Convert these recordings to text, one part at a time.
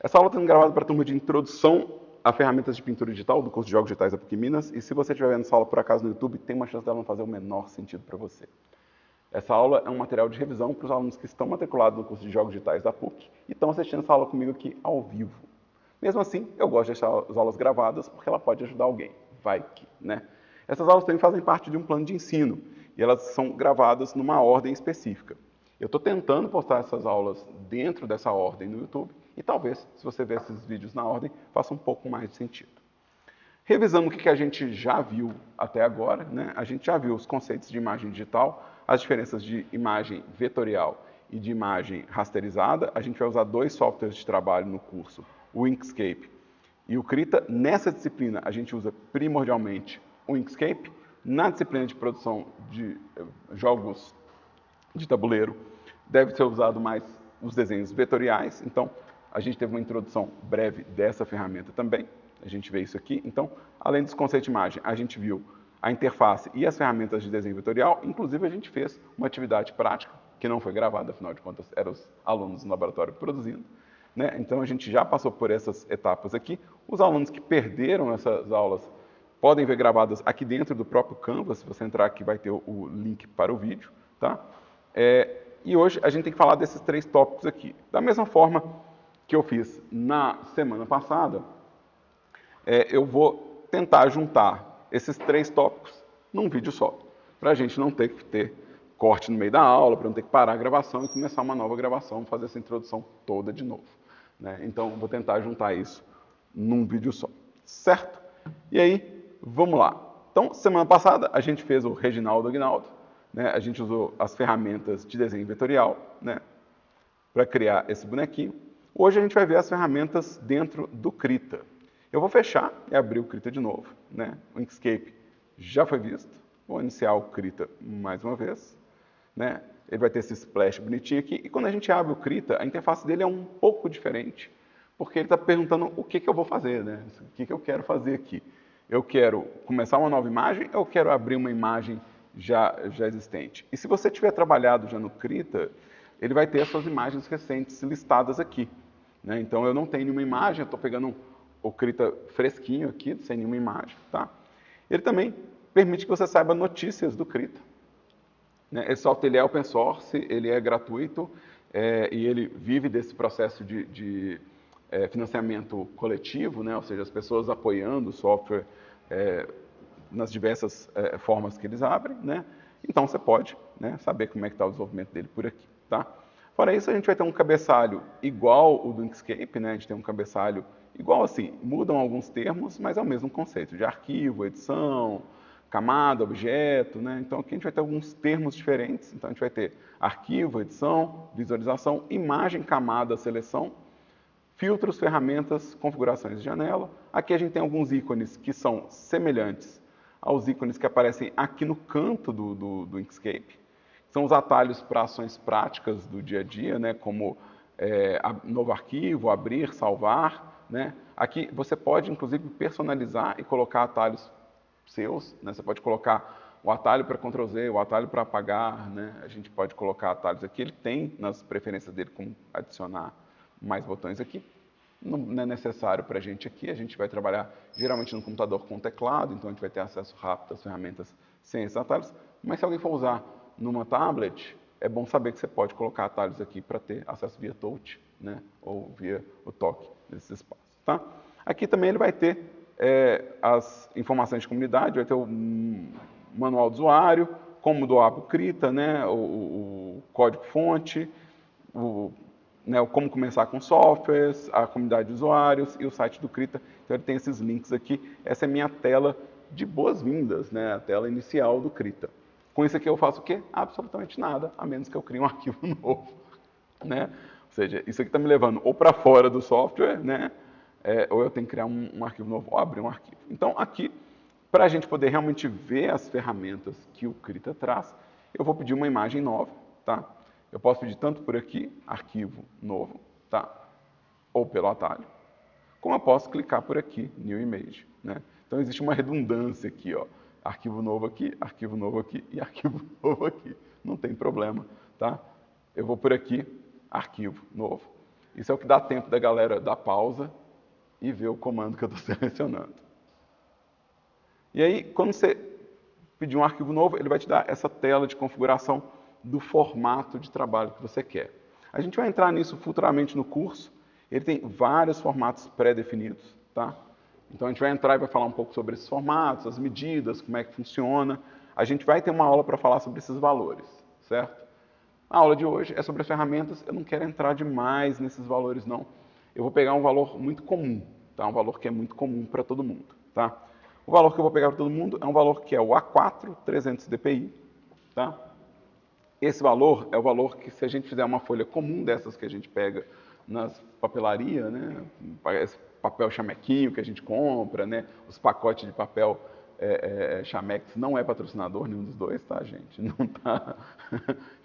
Essa aula está sendo gravada para a turma de introdução a ferramentas de pintura digital do curso de Jogos Digitais da PUC Minas. E se você estiver vendo essa aula por acaso no YouTube, tem uma chance dela não fazer o menor sentido para você. Essa aula é um material de revisão para os alunos que estão matriculados no curso de Jogos Digitais da PUC e estão assistindo essa aula comigo aqui ao vivo. Mesmo assim, eu gosto de deixar as aulas gravadas porque ela pode ajudar alguém. Vai que, né? Essas aulas também fazem parte de um plano de ensino e elas são gravadas numa ordem específica. Eu estou tentando postar essas aulas dentro dessa ordem no YouTube e talvez, se você ver esses vídeos na ordem, faça um pouco mais de sentido. Revisando o que a gente já viu até agora, né? A gente já viu os conceitos de imagem digital, as diferenças de imagem vetorial e de imagem rasterizada. A gente vai usar dois softwares de trabalho no curso, o Inkscape e o Krita. Nessa disciplina, a gente usa primordialmente o Inkscape. Na disciplina de produção de jogos de tabuleiro, deve ser usado mais os desenhos vetoriais. Então, a gente teve uma introdução breve dessa ferramenta também. A gente vê isso aqui. Então, além dos conceitos de imagem, a gente viu a interface e as ferramentas de desenho vetorial. Inclusive, a gente fez uma atividade prática, que não foi gravada, afinal de contas, eram os alunos no laboratório produzindo. Né? Então, a gente já passou por essas etapas aqui. Os alunos que perderam essas aulas podem ver gravadas aqui dentro do próprio Canvas. Se você entrar aqui, vai ter o link para o vídeo. Tá? E hoje a gente tem que falar desses três tópicos aqui. Da mesma forma que eu fiz na semana passada, eu vou tentar juntar esses três tópicos num vídeo só, para a gente não ter que ter corte no meio da aula, para não ter que parar a gravação e começar uma nova gravação, fazer essa introdução toda de novo. Né? Então, vou tentar juntar isso num vídeo só, certo? E aí, vamos lá. Então, semana passada, a gente fez o Reginaldo Aguinaldo, né? A gente usou as ferramentas de desenho vetorial, né? Para criar esse bonequinho. Hoje a gente vai ver as ferramentas dentro do Krita. Eu vou fechar e abrir o Krita de novo. Né? O Inkscape já foi visto. Vou iniciar o Krita mais uma vez. Né? Ele vai ter esse splash bonitinho aqui. E quando a gente abre o Krita, a interface dele é um pouco diferente, porque ele está perguntando o que eu vou fazer, né? O que eu quero fazer aqui. Eu quero começar uma nova imagem ou eu quero abrir uma imagem já existente? E se você tiver trabalhado já no Krita, ele vai ter as suas imagens recentes listadas aqui. Né? Então, eu não tenho nenhuma imagem, eu estou pegando o Krita fresquinho aqui, sem nenhuma imagem. Tá? Ele também permite que você saiba notícias do Krita. Né? Esse software ele é open source, ele é gratuito e ele vive desse processo de financiamento coletivo, né? Ou seja, as pessoas apoiando o software nas diversas formas que eles abrem. Né? Então, você pode, né, saber como é que está o desenvolvimento dele por aqui. Tá? Fora isso, a gente vai ter um cabeçalho igual o do Inkscape, né? A gente tem um cabeçalho igual assim, mudam alguns termos, mas é o mesmo conceito de arquivo, edição, camada, objeto, né? Então aqui a gente vai ter alguns termos diferentes. Então a gente vai ter arquivo, edição, visualização, imagem, camada, seleção, filtros, ferramentas, configurações de janela. Aqui a gente tem alguns ícones que são semelhantes aos ícones que aparecem aqui no canto do Inkscape. São os atalhos para ações práticas do dia a dia, né? Como novo arquivo, abrir, salvar. Né? Aqui você pode, inclusive, personalizar e colocar atalhos seus. Né? Você pode colocar o atalho para Ctrl Z, o atalho para apagar. Né? A gente pode colocar atalhos aqui. Ele tem nas preferências dele como adicionar mais botões aqui. Não é necessário para a gente vai trabalhar geralmente no computador com teclado, então a gente vai ter acesso rápido às ferramentas sem esses atalhos. Mas se alguém for usar numa tablet, é bom saber que você pode colocar atalhos aqui para ter acesso via touch, né? Ou via o toque nesses espaços. Tá? Aqui também ele vai ter as informações de comunidade, vai ter o manual do usuário, como doar para o Krita, né? o código-fonte, né, como começar com softwares, a comunidade de usuários e o site do Krita. Então ele tem esses links aqui. Essa é a minha tela de boas-vindas, né, a tela inicial do Krita. Com isso aqui eu faço o quê? Absolutamente nada, a menos que eu crie um arquivo novo. Né? Ou seja, isso aqui está me levando ou para fora do software, né, ou eu tenho que criar um arquivo novo ou abrir um arquivo. Então aqui, para a gente poder realmente ver as ferramentas que o Krita traz, eu vou pedir uma imagem nova. Tá? Eu posso pedir tanto por aqui, arquivo novo, tá? Ou pelo atalho, como eu posso clicar por aqui, New Image. Né? Então existe uma redundância aqui, ó. Arquivo novo aqui e arquivo novo aqui. Não tem problema, tá? Eu vou por aqui, arquivo novo. Isso é o que dá tempo da galera dar pausa e ver o comando que eu estou selecionando. E aí, quando você pedir um arquivo novo, ele vai te dar essa tela de configuração do formato de trabalho que você quer. A gente vai entrar nisso futuramente no curso. Ele tem vários formatos pré-definidos, tá? Então a gente vai entrar e vai falar um pouco sobre esses formatos, as medidas, como é que funciona. A gente vai ter uma aula para falar sobre esses valores, certo? A aula de hoje é sobre as ferramentas. Eu não quero entrar demais nesses valores, não. Eu vou pegar um valor muito comum, tá? Um valor que é muito comum para todo mundo, tá? O valor que eu vou pegar para todo mundo é um valor que é o A4 300 dpi, tá? Esse valor é o valor que, se a gente fizer uma folha comum dessas que a gente pega nas papelarias, né? Esse papel chamequinho que a gente compra, né? Os pacotes de papel Chamex não é patrocinador nenhum dos dois, tá, gente? Não tá.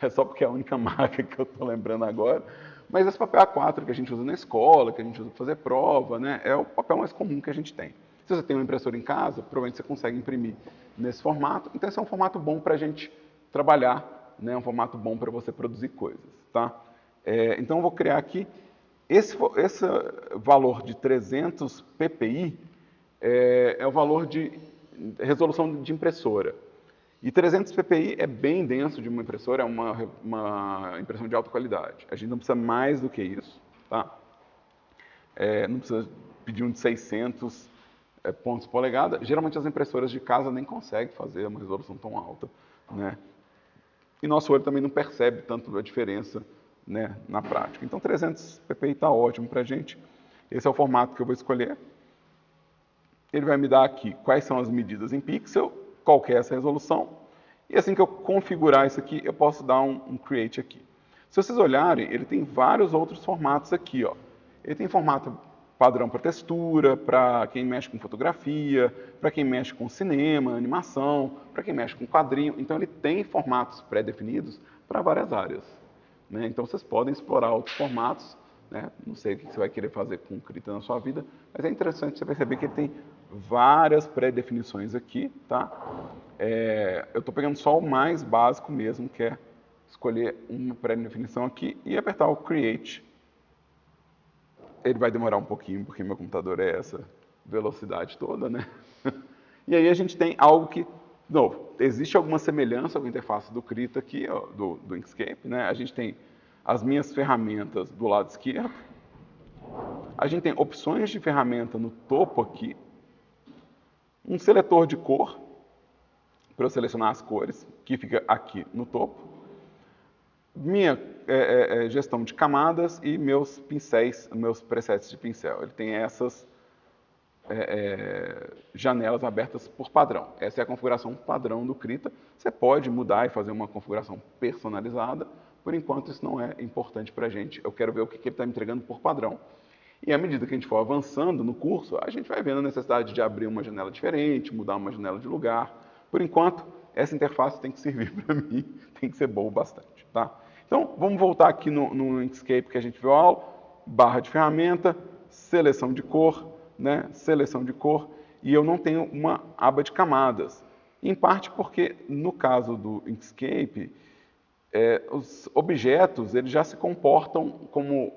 É só porque é a única marca que eu tô lembrando agora. Mas esse papel A4 que a gente usa na escola, que a gente usa para fazer prova, né? É o papel mais comum que a gente tem. Se você tem uma impressora em casa, provavelmente você consegue imprimir nesse formato. Então esse é um formato bom para a gente trabalhar, né? Um formato bom para você produzir coisas, tá? Então eu vou criar aqui esse valor de 300 ppi é o valor de resolução de impressora. E 300 ppi é bem denso de uma impressora, é uma impressão de alta qualidade. A gente não precisa mais do que isso, tá? Não precisa pedir um de 600 pontos polegada. Geralmente as impressoras de casa nem conseguem fazer uma resolução tão alta, né? E nosso olho também não percebe tanto a diferença, né, na prática. Então 300 ppi está ótimo para a gente. Esse é o formato que eu vou escolher. Ele vai me dar aqui quais são as medidas em pixel, qual que é essa resolução. E assim que eu configurar isso aqui, eu posso dar um create aqui. Se vocês olharem, ele tem vários outros formatos aqui, ó. Ele tem formato padrão para textura, para quem mexe com fotografia, para quem mexe com cinema, animação, para quem mexe com quadrinho. Então ele tem formatos pré-definidos para várias áreas, né? Então vocês podem explorar outros formatos, né? Não sei o que você vai querer fazer com o Krita na sua vida, mas é interessante você perceber que ele tem várias pré-definições aqui, tá? Eu estou pegando só o mais básico mesmo, que é escolher uma pré-definição aqui e apertar o Create. Ele vai demorar um pouquinho, porque meu computador é essa velocidade toda, né? E aí a gente tem algo que, de novo, existe alguma semelhança com a interface do Krita aqui, ó, do Inkscape, né? A gente tem as minhas ferramentas do lado esquerdo. A gente tem opções de ferramenta no topo aqui. Um seletor de cor, para eu selecionar as cores, que fica aqui no topo. Minha gestão de camadas e meus pincéis, meus presets de pincel. Ele tem essas janelas abertas por padrão. Essa é a configuração padrão do Krita. Você pode mudar e fazer uma configuração personalizada. Por enquanto, isso não é importante para a gente. Eu quero ver o que ele está me entregando por padrão. E à medida que a gente for avançando no curso, a gente vai vendo a necessidade de abrir uma janela diferente, mudar uma janela de lugar. Por enquanto, essa interface tem que servir para mim, tem que ser boa bastante, tá? Então, vamos voltar aqui no Inkscape que a gente viu a aula, barra de ferramenta, seleção de cor, né? Seleção de cor, e eu não tenho uma aba de camadas. Em parte porque, no caso do Inkscape, os objetos eles já se comportam como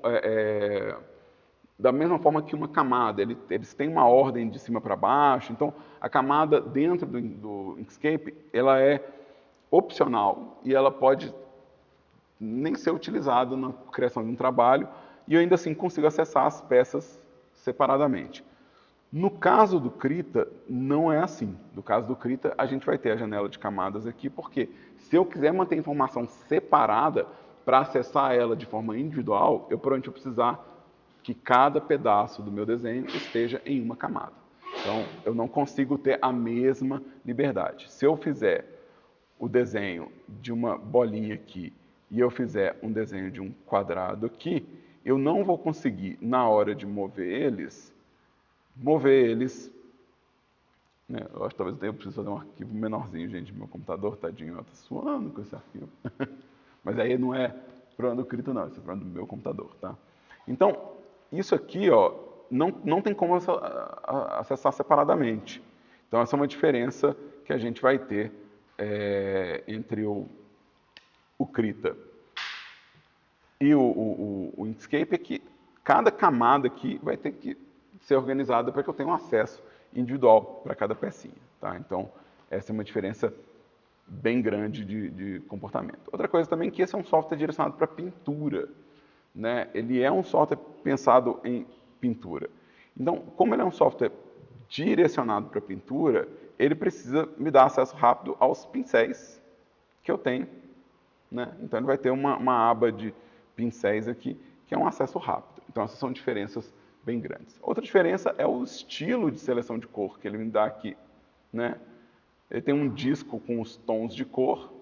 da mesma forma que uma camada, eles têm uma ordem de cima para baixo, então a camada dentro do Inkscape, ela é opcional e ela pode nem ser utilizada na criação de um trabalho e eu ainda assim consigo acessar as peças separadamente. No caso do Krita, não é assim. No caso do Krita, a gente vai ter a janela de camadas aqui, porque se eu quiser manter a informação separada para acessar ela de forma individual, eu provavelmente vou precisar que cada pedaço do meu desenho esteja em uma camada. Então, eu não consigo ter a mesma liberdade. Se eu fizer o desenho de uma bolinha aqui e eu fizer um desenho de um quadrado aqui, eu não vou conseguir, na hora de mover eles, né? Eu acho que talvez eu precise fazer um arquivo menorzinho, gente. Meu computador, tadinho, está suando com esse arquivo. Mas aí não é problema do Krita, não. Esse é problema do meu computador, tá? Então, isso aqui, ó, não tem como acessar separadamente. Então, essa é uma diferença que a gente vai ter entre o Krita e o Inkscape, é que cada camada aqui vai ter que ser organizada para que eu tenha um acesso individual para cada pecinha. Tá? Então, essa é uma diferença bem grande de comportamento. Outra coisa também é que esse é um software direcionado para pintura. Né? Ele é um software pensado em pintura. Então, como ele é um software direcionado para pintura, ele precisa me dar acesso rápido aos pincéis que eu tenho. Né? Então, ele vai ter uma aba de pincéis aqui, que é um acesso rápido. Então, essas são diferenças bem grandes. Outra diferença é o estilo de seleção de cor que ele me dá aqui. Né? Ele tem um disco com os tons de cor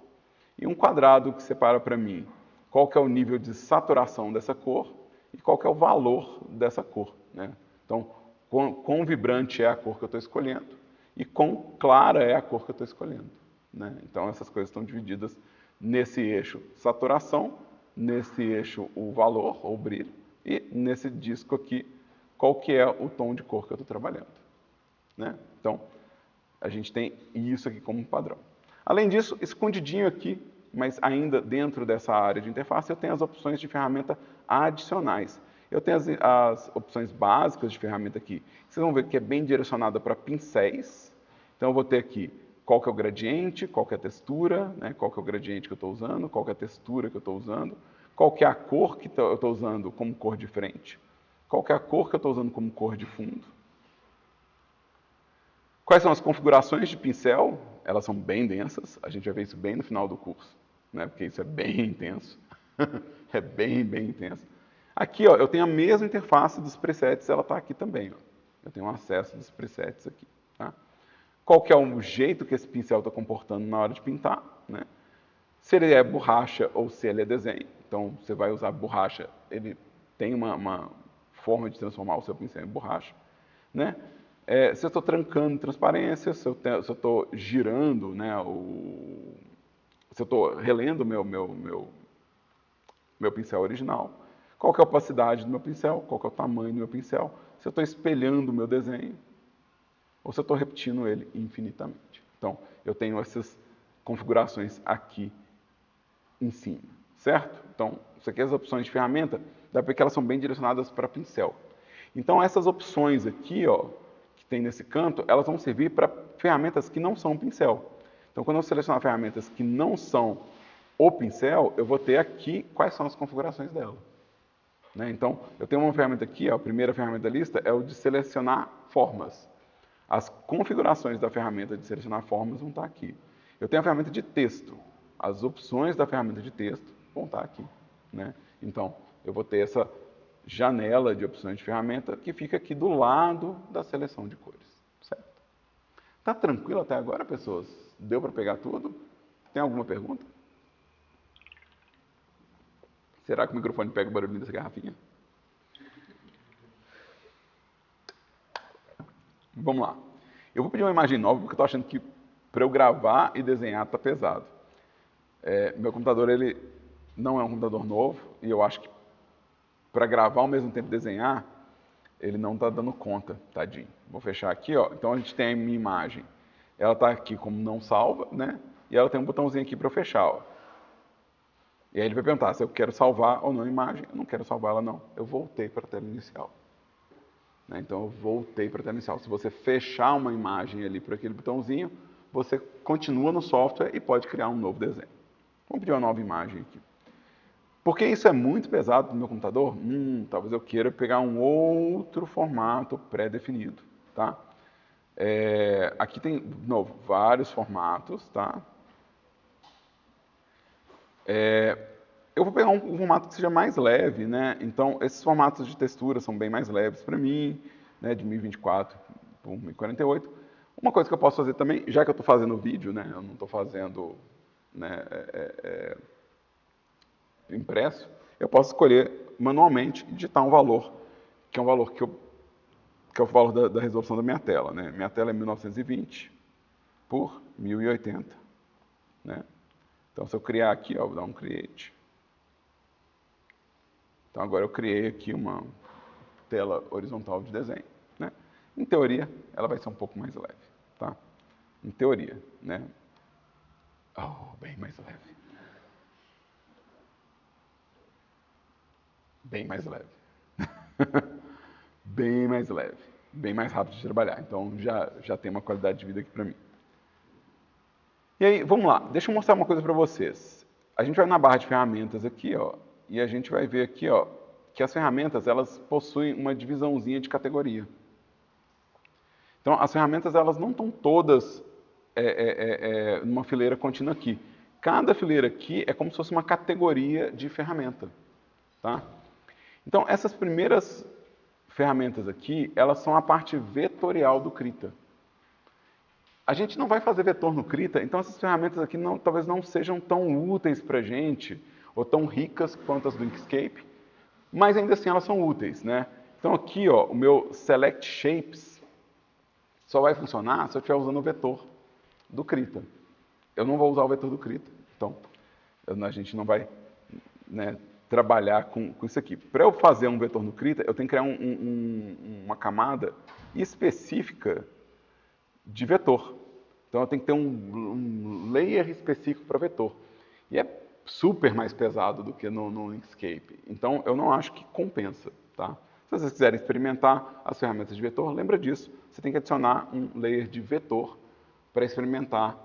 e um quadrado que separa para mim qual que é o nível de saturação dessa cor e qual que é o valor dessa cor. Né? Então, quão vibrante é a cor que eu estou escolhendo e quão clara é a cor que eu estou escolhendo. Né? Então, essas coisas estão divididas nesse eixo saturação, nesse eixo o valor ou brilho e nesse disco aqui qual que é o tom de cor que eu estou trabalhando. Né? Então, a gente tem isso aqui como padrão. Além disso, escondidinho aqui, mas ainda dentro dessa área de interface, eu tenho as opções de ferramenta adicionais. Eu tenho as opções básicas de ferramenta aqui. Vocês vão ver que é bem direcionada para pincéis. Então, eu vou ter aqui qual que é o gradiente, qual que é a textura, né? Qual que é o gradiente que eu estou usando, qual que é a textura que eu estou usando, qual que é a cor que eu estou usando como cor de frente, qual que é a cor que eu estou usando como cor de fundo. Quais são as configurações de pincel? Elas são bem densas, a gente vai ver isso bem no final do curso, né? Porque isso é bem intenso. É bem intenso. Aqui, ó, eu tenho a mesma interface dos presets, ela está aqui também. Ó. Eu tenho acesso dos presets aqui. Tá? Qual que é o jeito que esse pincel está comportando na hora de pintar? Né? Se ele é borracha ou se ele é desenho. Então, você vai usar borracha, ele tem uma forma de transformar o seu pincel em borracha. Né? Se eu estou trancando transparência, se eu estou girando, né, se eu estou relendo o meu pincel original, qual que é a opacidade do meu pincel, qual que é o tamanho do meu pincel, se eu estou espelhando o meu desenho, ou se eu estou repetindo ele infinitamente. Então, eu tenho essas configurações aqui em cima, certo? Então, isso aqui é as opções de ferramenta, dá para ver que elas são bem direcionadas para pincel. Então, essas opções aqui, ó, que tem nesse canto, elas vão servir para ferramentas que não são pincel. Então, quando eu selecionar ferramentas que não são o pincel, eu vou ter aqui quais são as configurações dela. Né? Então, eu tenho uma ferramenta aqui, ó, a primeira ferramenta da lista é o de selecionar formas. As configurações da ferramenta de selecionar formas vão estar aqui. Eu tenho a ferramenta de texto. As opções da ferramenta de texto vão estar aqui. Né? Então, eu vou ter essa janela de opções de ferramenta que fica aqui do lado da seleção de cores. Certo? Tá tranquilo até agora, pessoas? Deu para pegar tudo? Tem alguma pergunta? Será que o microfone pega o barulhinho dessa garrafinha? Vamos lá. Eu vou pedir uma imagem nova porque eu estou achando que para eu gravar e desenhar está pesado. Meu computador ele não é um computador novo e eu acho que para gravar ao mesmo tempo desenhar, ele não está dando conta, tadinho. Vou fechar aqui, ó. Então a gente tem a minha imagem. Ela está aqui como não salva, né? E ela tem um botãozinho aqui para eu fechar, ó. E aí ele vai perguntar se eu quero salvar ou não a imagem. Eu não quero salvar ela, não. Eu voltei para a tela inicial. Né? Então eu voltei para a tela inicial. Se você fechar uma imagem ali por aquele botãozinho, você continua no software e pode criar um novo desenho. Vamos pedir uma nova imagem aqui. Porque isso é muito pesado no meu computador? Talvez eu queira pegar um outro formato pré-definido. Tá? Aqui tem, de novo, vários formatos. Tá? Eu vou pegar um formato que seja mais leve, né? Então, esses formatos de textura são bem mais leves para mim, né? De 1024 por 1048. Uma coisa que eu posso fazer também, já que eu estou fazendo vídeo, né? Eu não estou fazendo, né, impresso, eu posso escolher manualmente e digitar um valor, que é um valor que é o valor da resolução da minha tela, né? Minha tela é 1920 por 1080, né? Então, se eu criar aqui, ó, vou dar um create. Então, agora eu criei aqui uma tela horizontal de desenho. Né? Em teoria, ela vai ser um pouco mais leve. Tá? Em teoria. Né? Oh, bem mais leve. Bem mais leve. Bem mais leve, bem mais rápido de trabalhar. Então já tem uma qualidade de vida aqui para mim. E aí, vamos lá, deixa eu mostrar uma coisa para vocês. A gente vai na barra de ferramentas aqui, ó, e a gente vai ver aqui, ó, que as ferramentas elas possuem uma divisãozinha de categoria. Então, as ferramentas elas não estão todas numa fileira contínua aqui. Cada fileira aqui é como se fosse uma categoria de ferramenta, tá? Então, essas primeiras ferramentas aqui, elas são a parte vetorial do Krita. A gente não vai fazer vetor no Krita, então essas ferramentas aqui talvez não sejam tão úteis para a gente, ou tão ricas quanto as do Inkscape, mas ainda assim elas são úteis, né? Então aqui, ó, o meu Select Shapes só vai funcionar se eu estiver usando o vetor do Krita. Eu não vou usar o vetor do Krita, então a gente não vai, né, trabalhar com isso aqui. Para eu fazer um vetor no Krita, eu tenho que criar uma camada específica de vetor. Então eu tenho que ter um layer específico para vetor. E é super mais pesado do que no Inkscape. Então eu não acho que compensa, tá? Se vocês quiserem experimentar as ferramentas de vetor, lembra disso. Você tem que adicionar um layer de vetor para experimentar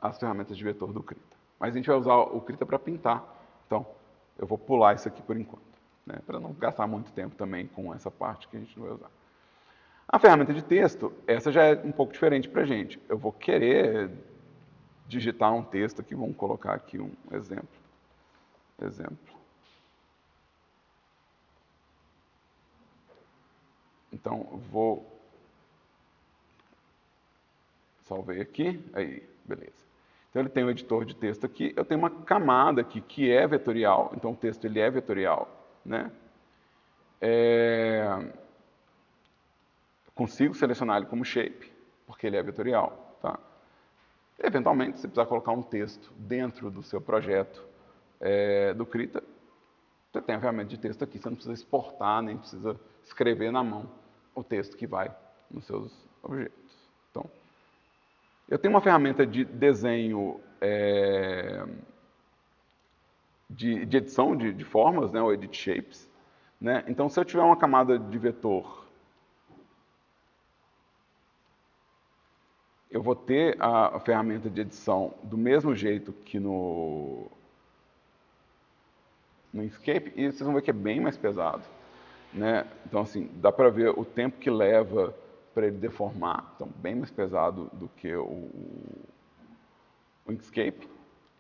as ferramentas de vetor do Krita. Mas a gente vai usar o Krita para pintar. Então eu vou pular isso aqui por enquanto, né? Para não gastar muito tempo também com essa parte que a gente não vai usar. A ferramenta de texto, essa já é um pouco diferente para a gente. Eu vou querer digitar um texto aqui, vamos colocar aqui um exemplo. Então, vou... Salvei aqui, aí, beleza. Então, ele tem um editor de texto aqui, eu tenho uma camada aqui que é vetorial, então o texto ele é vetorial, né? Consigo selecionar ele como shape, porque ele é vetorial, tá? Eventualmente, se precisar colocar um texto dentro do seu projeto do Krita, você tem a ferramenta de texto aqui, você não precisa exportar, nem precisa escrever na mão o texto que vai nos seus objetos. Então, eu tenho uma ferramenta de desenho de edição de formas, né, o Edit Shapes, né? Então, se eu tiver uma camada de vetor, eu vou ter a ferramenta de edição do mesmo jeito que no Inkscape, e vocês vão ver que é bem mais pesado, né? Então, assim, dá para ver o tempo que leva para ele deformar, então bem mais pesado do que o Inkscape.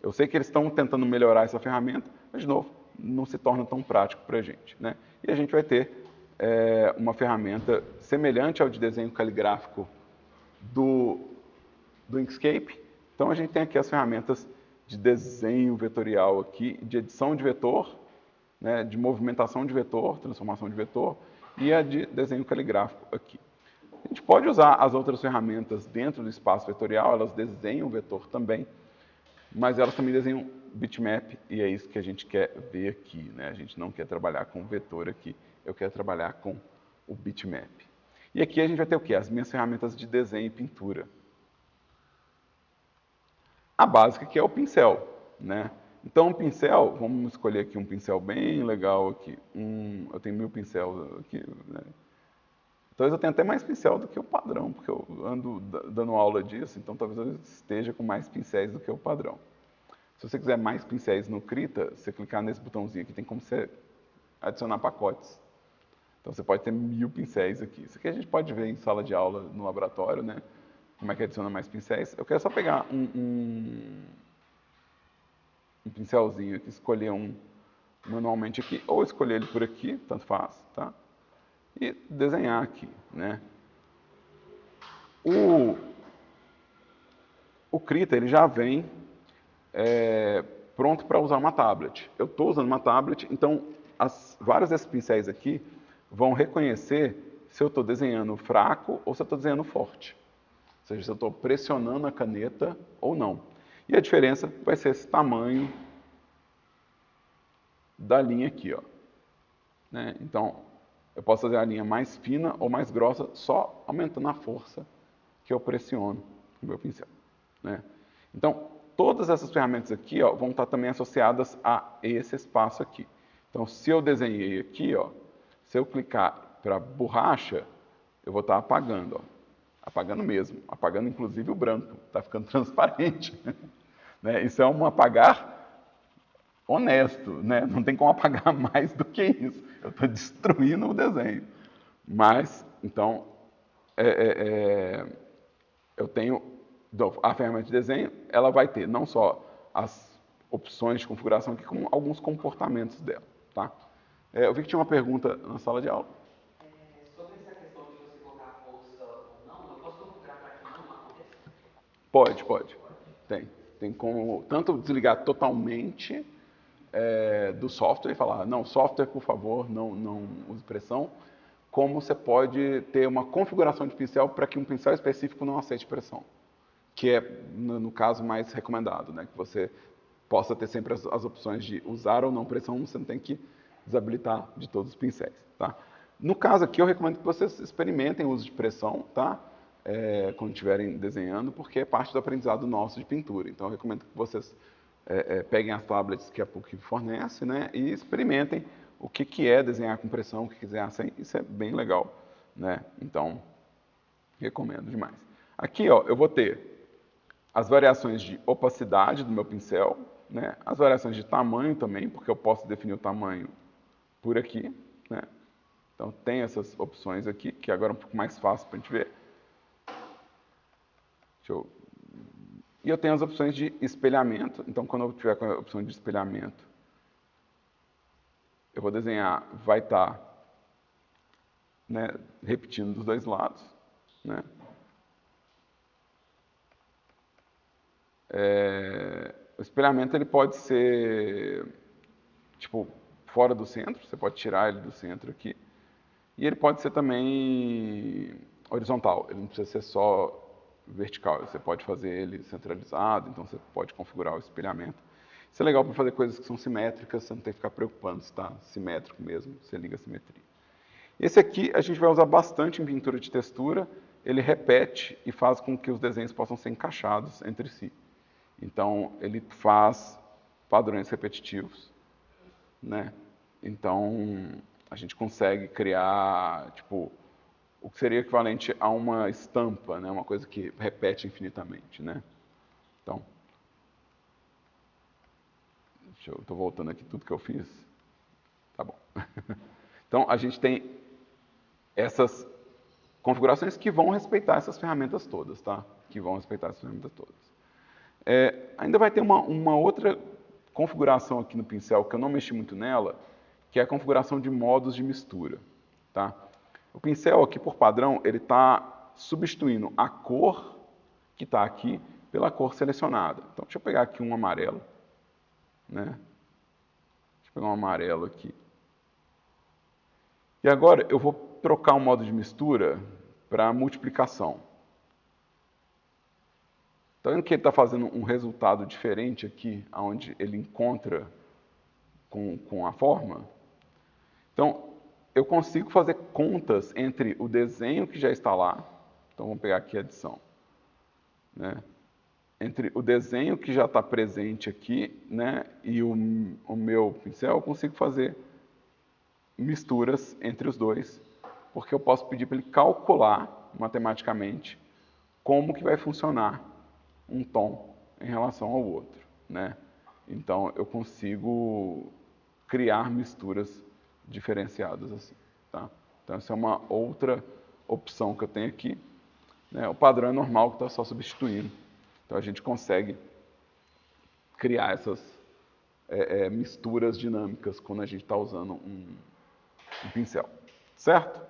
Eu sei que eles estão tentando melhorar essa ferramenta, mas, de novo, não se torna tão prático para a gente, né? E a gente vai ter uma ferramenta semelhante ao de desenho caligráfico do Inkscape. Então, a gente tem aqui as ferramentas de desenho vetorial aqui, de edição de vetor, né, de movimentação de vetor, transformação de vetor, e a de desenho caligráfico aqui. A gente pode usar as outras ferramentas dentro do espaço vetorial, elas desenham o vetor também, mas elas também desenham bitmap, e é isso que a gente quer ver aqui, né? A gente não quer trabalhar com vetor aqui, eu quero trabalhar com o bitmap. E aqui a gente vai ter o quê? As minhas ferramentas de desenho e pintura. A básica que é o pincel, né? Então, um pincel, vamos escolher aqui um pincel bem legal aqui. Eu tenho 1000 pincéis aqui, né? Talvez eu tenha até mais pincel do que o padrão, porque eu ando dando aula disso, então talvez eu esteja com mais pincéis do que o padrão. Se você quiser mais pincéis no Krita, você clicar nesse botãozinho aqui, tem como você adicionar pacotes. Então você pode ter 1000 pincéis aqui. Isso aqui a gente pode ver em sala de aula, no laboratório, né? Como é que adiciona mais pincéis. Eu quero só pegar um pincelzinho aqui, escolher um manualmente aqui, ou escolher ele por aqui, tanto faz, tá? E desenhar aqui, né? O Krita, ele já vem pronto para usar uma tablet. Eu estou usando uma tablet, então vários desses pincéis aqui vão reconhecer se eu estou desenhando fraco ou se eu estou desenhando forte. Ou seja, se eu estou pressionando a caneta ou não. E a diferença vai ser esse tamanho da linha aqui, ó, né? Então, eu posso fazer a linha mais fina ou mais grossa só aumentando a força que eu pressiono com o meu pincel, né? Então, todas essas ferramentas aqui, ó, vão estar também associadas a esse espaço aqui. Então, se eu desenhei aqui, ó, Se eu clicar para borracha, eu vou estar apagando, ó. Apagando mesmo, apagando inclusive o branco, está ficando transparente. Né? Isso é um apagar honesto, né? Não tem como apagar mais do que isso. Eu estou destruindo o desenho. Mas, então, eu tenho a ferramenta de desenho, ela vai ter não só as opções de configuração aqui, como alguns comportamentos dela, tá? Eu vi que tinha uma pergunta na sala de aula. Sobre essa questão de você colocar a força ou não, eu posso configurar para que não aconteça? Pode. Tem como tanto desligar totalmente do software e falar, não, software, por favor, não use pressão, como você pode ter uma configuração de pincel para que um pincel específico não aceite pressão, que é, no caso, mais recomendado, né? Que você possa ter sempre as opções de usar ou não pressão, você não tem que desabilitar de todos os pincéis, tá? No caso aqui, eu recomendo que vocês experimentem o uso de pressão, tá? Quando estiverem desenhando, porque é parte do aprendizado nosso de pintura. Então, eu recomendo que vocês peguem as tablets que a PUC fornece, né? E experimentem o que é desenhar com pressão, o que desenhar sem. Isso é bem legal, né? Então, recomendo demais. Aqui, ó, eu vou ter as variações de opacidade do meu pincel, né? As variações de tamanho também, porque eu posso definir o tamanho por aqui, né? Então tem essas opções aqui, que agora é um pouco mais fácil para a gente ver. E eu tenho as opções de espelhamento, então quando eu tiver com a opção de espelhamento, eu vou desenhar, vai estar, né, repetindo dos dois lados, né? O espelhamento ele pode ser tipo fora do centro, você pode tirar ele do centro aqui, e ele pode ser também horizontal, ele não precisa ser só vertical, você pode fazer ele centralizado, então você pode configurar o espelhamento. Isso é legal para fazer coisas que são simétricas, você não tem que ficar preocupando se está simétrico mesmo, você liga a simetria. Esse aqui a gente vai usar bastante em pintura de textura, ele repete e faz com que os desenhos possam ser encaixados entre si. Então, ele faz padrões repetitivos, né? Então, a gente consegue criar, tipo, o que seria equivalente a uma estampa, né? Uma coisa que repete infinitamente, né? Então, estou voltando aqui tudo que eu fiz. Tá bom. Então, a gente tem essas configurações que vão respeitar essas ferramentas todas, tá? Que vão respeitar essas ferramentas todas. Ainda vai ter uma outra configuração aqui no pincel que eu não mexi muito nela, que é a configuração de modos de mistura, tá? O pincel aqui, por padrão, ele está substituindo a cor que está aqui pela cor selecionada. Então, deixa eu pegar aqui um amarelo, né? Deixa eu pegar um amarelo aqui. E agora eu vou trocar o modo de mistura para multiplicação. Está vendo que ele está fazendo um resultado diferente aqui, onde ele encontra com a forma? Então, eu consigo fazer contas entre o desenho que já está lá, então vamos pegar aqui a adição, né? Entre o desenho que já está presente aqui, né, e o meu pincel, eu consigo fazer misturas entre os dois, porque eu posso pedir para ele calcular matematicamente como que vai funcionar um tom em relação ao outro, né? Então eu consigo criar misturas diferenciadas assim, tá? Então essa é uma outra opção que eu tenho aqui, né? O padrão é normal que está só substituindo. Então a gente consegue criar essas misturas dinâmicas quando a gente está usando um pincel, certo?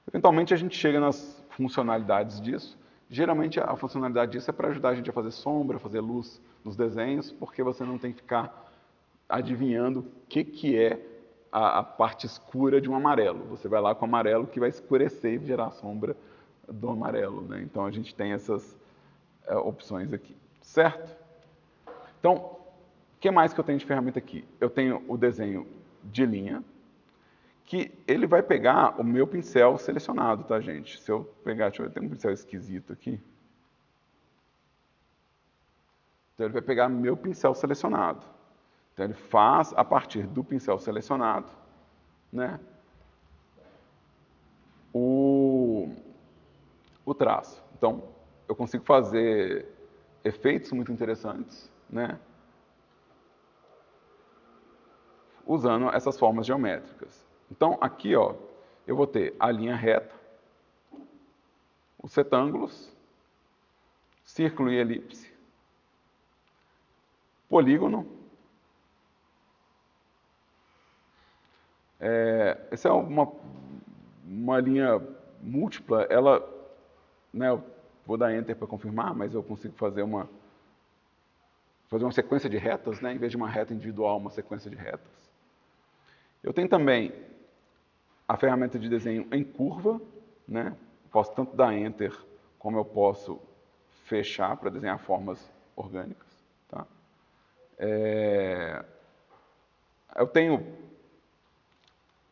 Eventualmente a gente chega nas funcionalidades disso. Geralmente a funcionalidade disso é para ajudar a gente a fazer sombra, fazer luz nos desenhos, porque você não tem que ficar adivinhando o que é a parte escura de um amarelo. Você vai lá com o amarelo que vai escurecer e gerar a sombra do amarelo, né? Então a gente tem essas opções aqui, certo? Então, o que mais que eu tenho de ferramenta aqui? Eu tenho o desenho de linha, que ele vai pegar o meu pincel selecionado, tá, gente? Se eu pegar, deixa eu ver, tem um pincel esquisito aqui. Então ele vai pegar meu pincel selecionado. Então ele faz a partir do pincel selecionado, né? o traço. Então, eu consigo fazer efeitos muito interessantes, né? Usando essas formas geométricas. Então, aqui, ó, eu vou ter a linha reta, os retângulos, círculo e elipse, polígono. Essa é uma linha múltipla, ela, né, eu vou dar Enter para confirmar, mas eu consigo fazer uma sequência de retas, né, em vez de uma reta individual, uma sequência de retas. Eu tenho também a ferramenta de desenho em curva, né, posso tanto dar Enter, como eu posso fechar para desenhar formas orgânicas. Tá? Eu tenho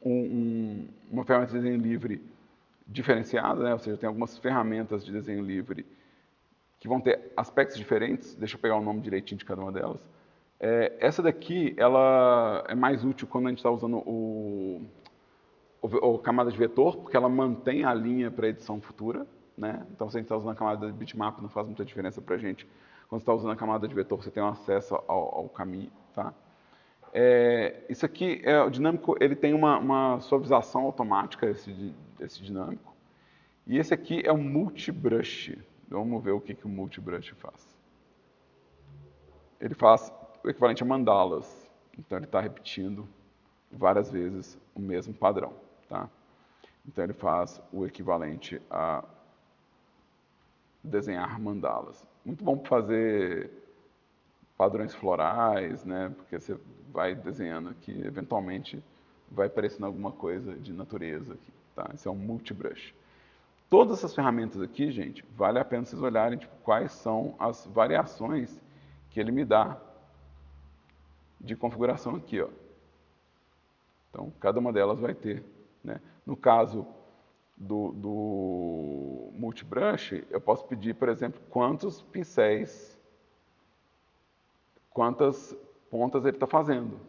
uma ferramenta de desenho livre diferenciada, né? Ou seja, eu tenho algumas ferramentas de desenho livre que vão ter aspectos diferentes. Deixa eu pegar o nome direitinho de cada uma delas. Essa daqui, ela é mais útil quando a gente está usando o camada de vetor, porque ela mantém a linha para edição futura, né? Então, se a gente está usando a camada de bitmap, não faz muita diferença para a gente. Quando você está usando a camada de vetor, você tem um acesso ao caminho, tá? Isso aqui, o dinâmico, ele tem uma suavização automática, esse dinâmico. E esse aqui é um multibrush. Vamos ver o que o multibrush faz. Ele faz o equivalente a mandalas. Então, ele está repetindo várias vezes o mesmo padrão. Tá? Então, ele faz o equivalente a desenhar mandalas. Muito bom para fazer padrões florais, né? Porque você vai desenhando aqui, eventualmente vai aparecendo alguma coisa de natureza aqui. Tá? Esse é um multibrush. Todas essas ferramentas aqui, gente, vale a pena vocês olharem tipo, quais são as variações que ele me dá de configuração aqui. Ó. Então, cada uma delas vai ter. Né? No caso do multibrush, eu posso pedir, por exemplo, quantos pincéis, quantas pontas ele está fazendo.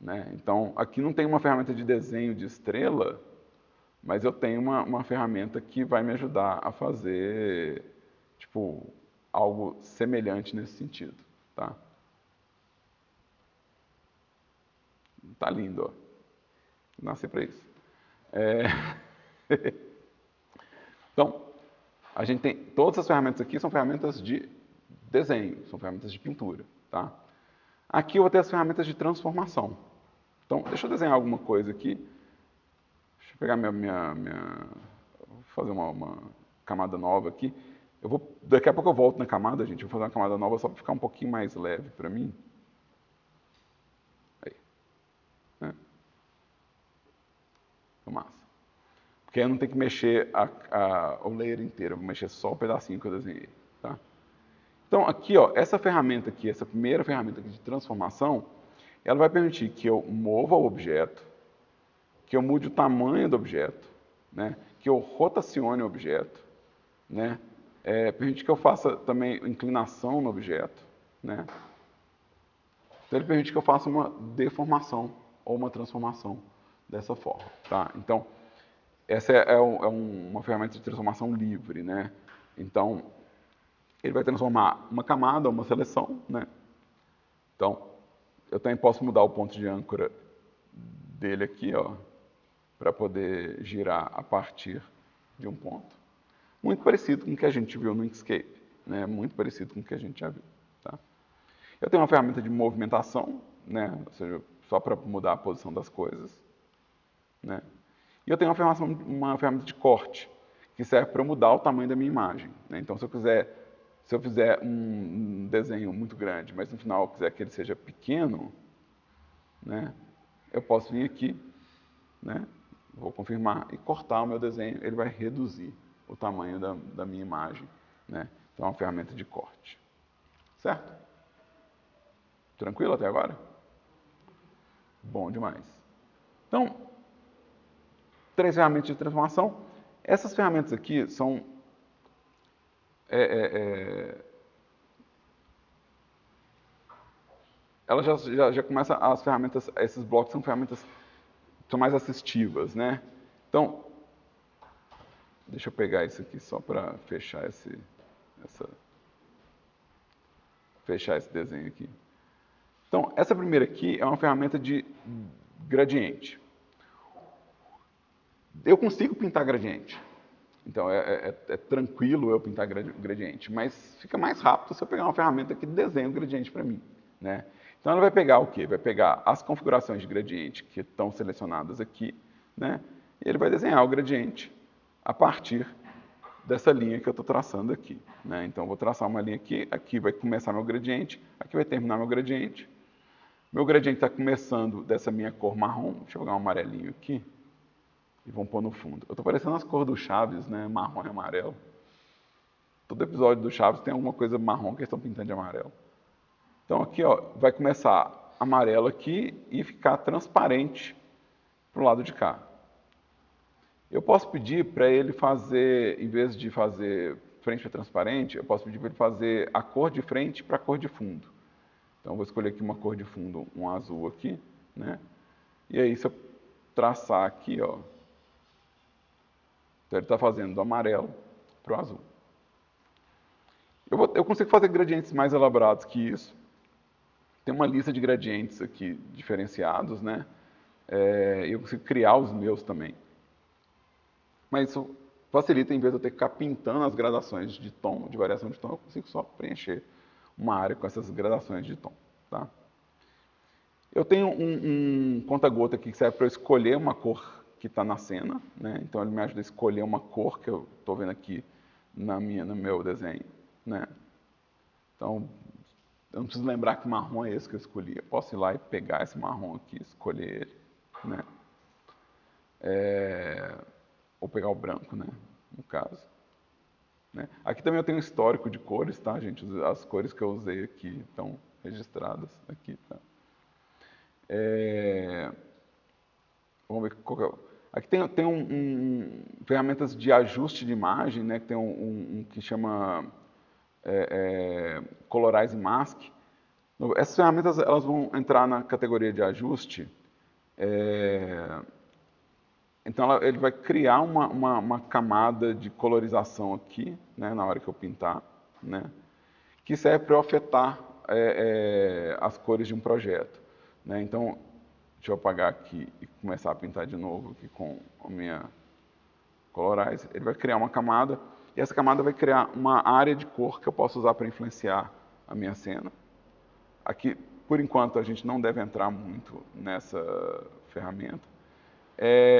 Né? Então, aqui não tem uma ferramenta de desenho de estrela, mas eu tenho uma ferramenta que vai me ajudar a fazer tipo, algo semelhante nesse sentido. Tá, tá lindo, ó. Nasci para isso. Então, a gente tem todas as ferramentas aqui são ferramentas de desenho, são ferramentas de pintura. Tá? Aqui eu vou ter as ferramentas de transformação. Então, deixa eu desenhar alguma coisa aqui. Deixa eu pegar vou fazer uma camada nova aqui. Daqui a pouco eu volto na camada, gente. Eu vou fazer uma camada nova só para ficar um pouquinho mais leve para mim. Aí. Massa. Porque eu não tenho que mexer o layer inteiro, eu vou mexer só o pedacinho que eu desenhei. Tá? Então, aqui, ó, essa ferramenta aqui, essa primeira ferramenta aqui de transformação, ela vai permitir que eu mova o objeto, que eu mude o tamanho do objeto, né? Que eu rotacione o objeto, né? Permite que eu faça também inclinação no objeto, né? Então, ele permite que eu faça uma deformação ou uma transformação dessa forma. Tá? Então, essa é uma ferramenta de transformação livre. Né? Então, ele vai transformar uma camada ou uma seleção. Né? Então, eu também posso mudar o ponto de âncora dele aqui, para poder girar a partir de um ponto. Muito parecido com o que a gente viu no Inkscape. Né? Muito parecido com o que a gente já viu. Tá? Eu tenho uma ferramenta de movimentação, né? Ou seja, só para mudar a posição das coisas. Né? E eu tenho uma ferramenta de corte, que serve para mudar o tamanho da minha imagem. Né? Então, se eu fizer um desenho muito grande, mas no final eu quiser que ele seja pequeno, né? Eu posso vir aqui, né? Vou confirmar e cortar o meu desenho, ele vai reduzir o tamanho da minha imagem. Né? Então, é uma ferramenta de corte. Certo? Tranquilo até agora? Bom demais. Então, 3 ferramentas de transformação. Essas ferramentas aqui são... Ela já começa as ferramentas, esses blocos são ferramentas são mais assistivas, né? Então, Deixa eu pegar isso aqui só para fechar fechar esse desenho aqui. Então, essa primeira aqui é uma ferramenta de gradiente. Eu consigo pintar gradiente. Então, é tranquilo eu pintar gradiente, mas fica mais rápido se eu pegar uma ferramenta que desenha o gradiente para mim, né? Então, ela vai pegar o quê? Vai pegar as configurações de gradiente que estão selecionadas aqui, né? E ele vai desenhar o gradiente a partir dessa linha que eu estou traçando aqui, né? Então, eu vou traçar uma linha aqui, aqui vai começar meu gradiente, aqui vai terminar meu gradiente. Meu gradiente está começando dessa minha cor marrom, deixa eu pegar um amarelinho aqui, e vamos pôr no fundo. Eu estou parecendo as cores do Chaves, né? Marrom e amarelo. Todo episódio do Chaves tem alguma coisa marrom que eles estão pintando de amarelo. Então aqui, ó, vai começar amarelo aqui e ficar transparente para o lado de cá. Eu posso pedir para ele fazer, em vez de fazer frente para transparente, eu posso pedir para ele fazer a cor de frente para a cor de fundo. Então eu vou escolher aqui uma cor de fundo, um azul aqui, né? E aí se eu traçar aqui, ó, então ele está fazendo do amarelo para o azul. Eu consigo fazer gradientes mais elaborados que isso. Tem uma lista de gradientes aqui diferenciados, né? Eu consigo criar os meus também. Mas isso facilita, em vez de eu ter que ficar pintando as gradações de tom, de variação de tom, eu consigo só preencher uma área com essas gradações de tom, tá? Eu tenho um conta-gota aqui que serve para eu escolher uma cor que está na cena, né? Então ele me ajuda a escolher uma cor que eu estou vendo aqui no meu desenho, né? Então, eu não preciso lembrar que marrom é esse que eu escolhi. Eu posso ir lá e pegar esse marrom aqui, escolher ele, né? Ou pegar o branco, né? No caso. Né? Aqui também eu tenho um histórico de cores, tá, gente? As cores que eu usei aqui estão registradas aqui, tá? Vamos ver qual que é. Aqui tem ferramentas de ajuste de imagem, né? Que tem um que chama Colorize Mask. Essas ferramentas elas vão entrar na categoria de ajuste. Então ele vai criar uma camada de colorização aqui, né? Na hora que eu pintar, né? Que serve para eu afetar as cores de um projeto, né? Então deixa eu apagar aqui e começar a pintar de novo aqui com a minha Colorize. Ele vai criar uma camada e essa camada vai criar uma área de cor que eu posso usar para influenciar a minha cena. Aqui, por enquanto, a gente não deve entrar muito nessa ferramenta.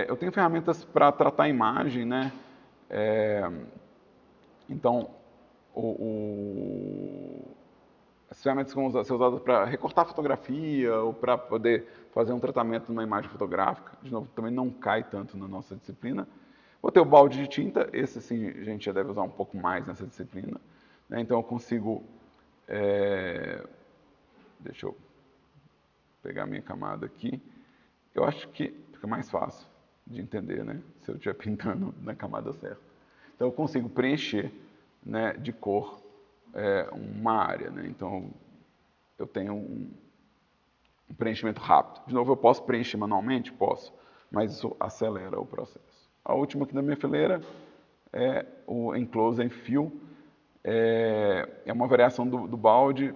Eu tenho ferramentas para tratar a imagem, né? Então, as ferramentas que vão ser usadas para recortar fotografia ou para poder fazer um tratamento numa imagem fotográfica. De novo, também não cai tanto na nossa disciplina. Vou ter o balde de tinta, esse sim a gente já deve usar um pouco mais nessa disciplina, né? Então eu consigo, deixa eu pegar a minha camada aqui, eu acho que fica mais fácil de entender, né? Se eu estiver pintando na camada certa. Então eu consigo preencher, né, de cor uma área, né? Então eu tenho um preenchimento rápido. De novo, eu posso preencher manualmente? Posso, mas isso acelera o processo. A última aqui da minha fileira é o Enclose and Fill. É uma variação do balde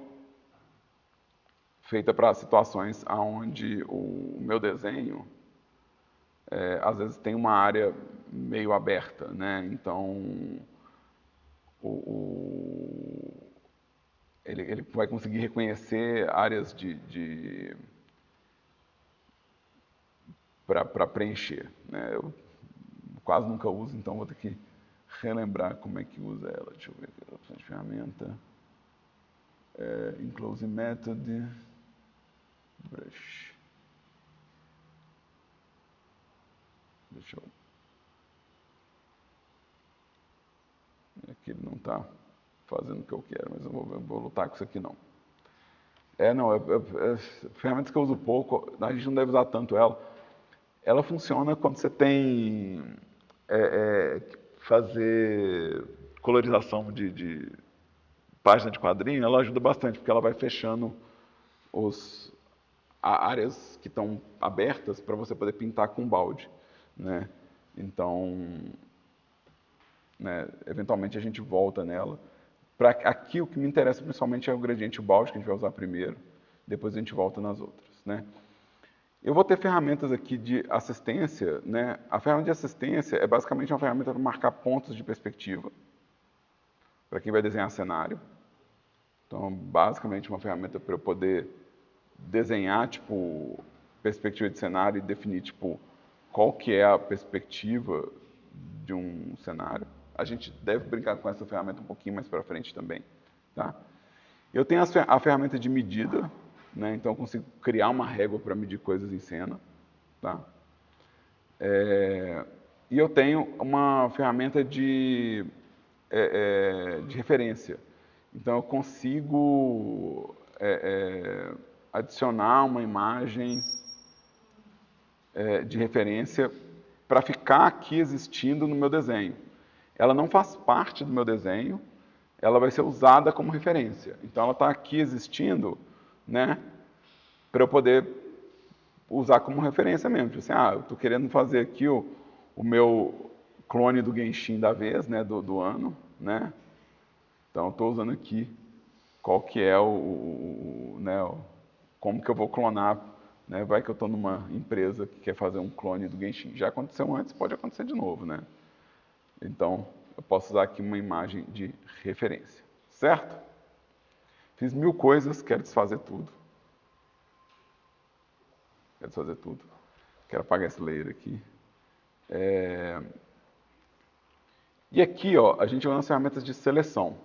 feita para situações onde o meu desenho às vezes tem uma área meio aberta, né? Então ele vai conseguir reconhecer áreas para preencher, né? Eu quase nunca uso, então vou ter que relembrar como é que usa ela. Deixa eu ver aqui, opções de ferramenta. Enclose Method. Brush. Deixa eu... Aqui ele não está fazendo o que eu quero, mas eu vou lutar com isso aqui não. Ferramentas que eu uso pouco, a gente não deve usar tanto ela. Ela funciona quando você tem fazer colorização de página de quadrinho, ela ajuda bastante, porque ela vai fechando áreas que estão abertas para você poder pintar com balde, né? Então, né? Eventualmente a gente volta nela. Aqui o que me interessa principalmente é o gradiente Bausch, que a gente vai usar primeiro, depois a gente volta nas outras, né? Eu vou ter ferramentas aqui de assistência, né? A ferramenta de assistência é basicamente uma ferramenta para marcar pontos de perspectiva, para quem vai desenhar cenário. Então, basicamente uma ferramenta para eu poder desenhar, tipo, perspectiva de cenário e definir, tipo, qual que é a perspectiva de um cenário. A gente deve brincar com essa ferramenta um pouquinho mais para frente também, tá? Eu tenho a ferramenta de medida, né? Então eu consigo criar uma régua para medir coisas em cena, tá? E eu tenho uma ferramenta de referência. Então eu consigo adicionar uma imagem de referência para ficar aqui existindo no meu desenho. Ela não faz parte do meu desenho, ela vai ser usada como referência. Então ela está aqui existindo, né, para eu poder usar como referência mesmo. Tipo assim, eu estou querendo fazer aqui o meu clone do Genshin da vez, né, do ano, né? Então estou usando aqui qual que é como que eu vou clonar, né? Vai que eu estou numa empresa que quer fazer um clone do Genshin. Já aconteceu antes, pode acontecer de novo, né? Então eu posso usar aqui uma imagem de referência, certo? Fiz 1000 coisas, quero desfazer tudo. Quero desfazer tudo. Quero apagar esse layer aqui. E aqui, ó, a gente vai nas ferramentas de seleção.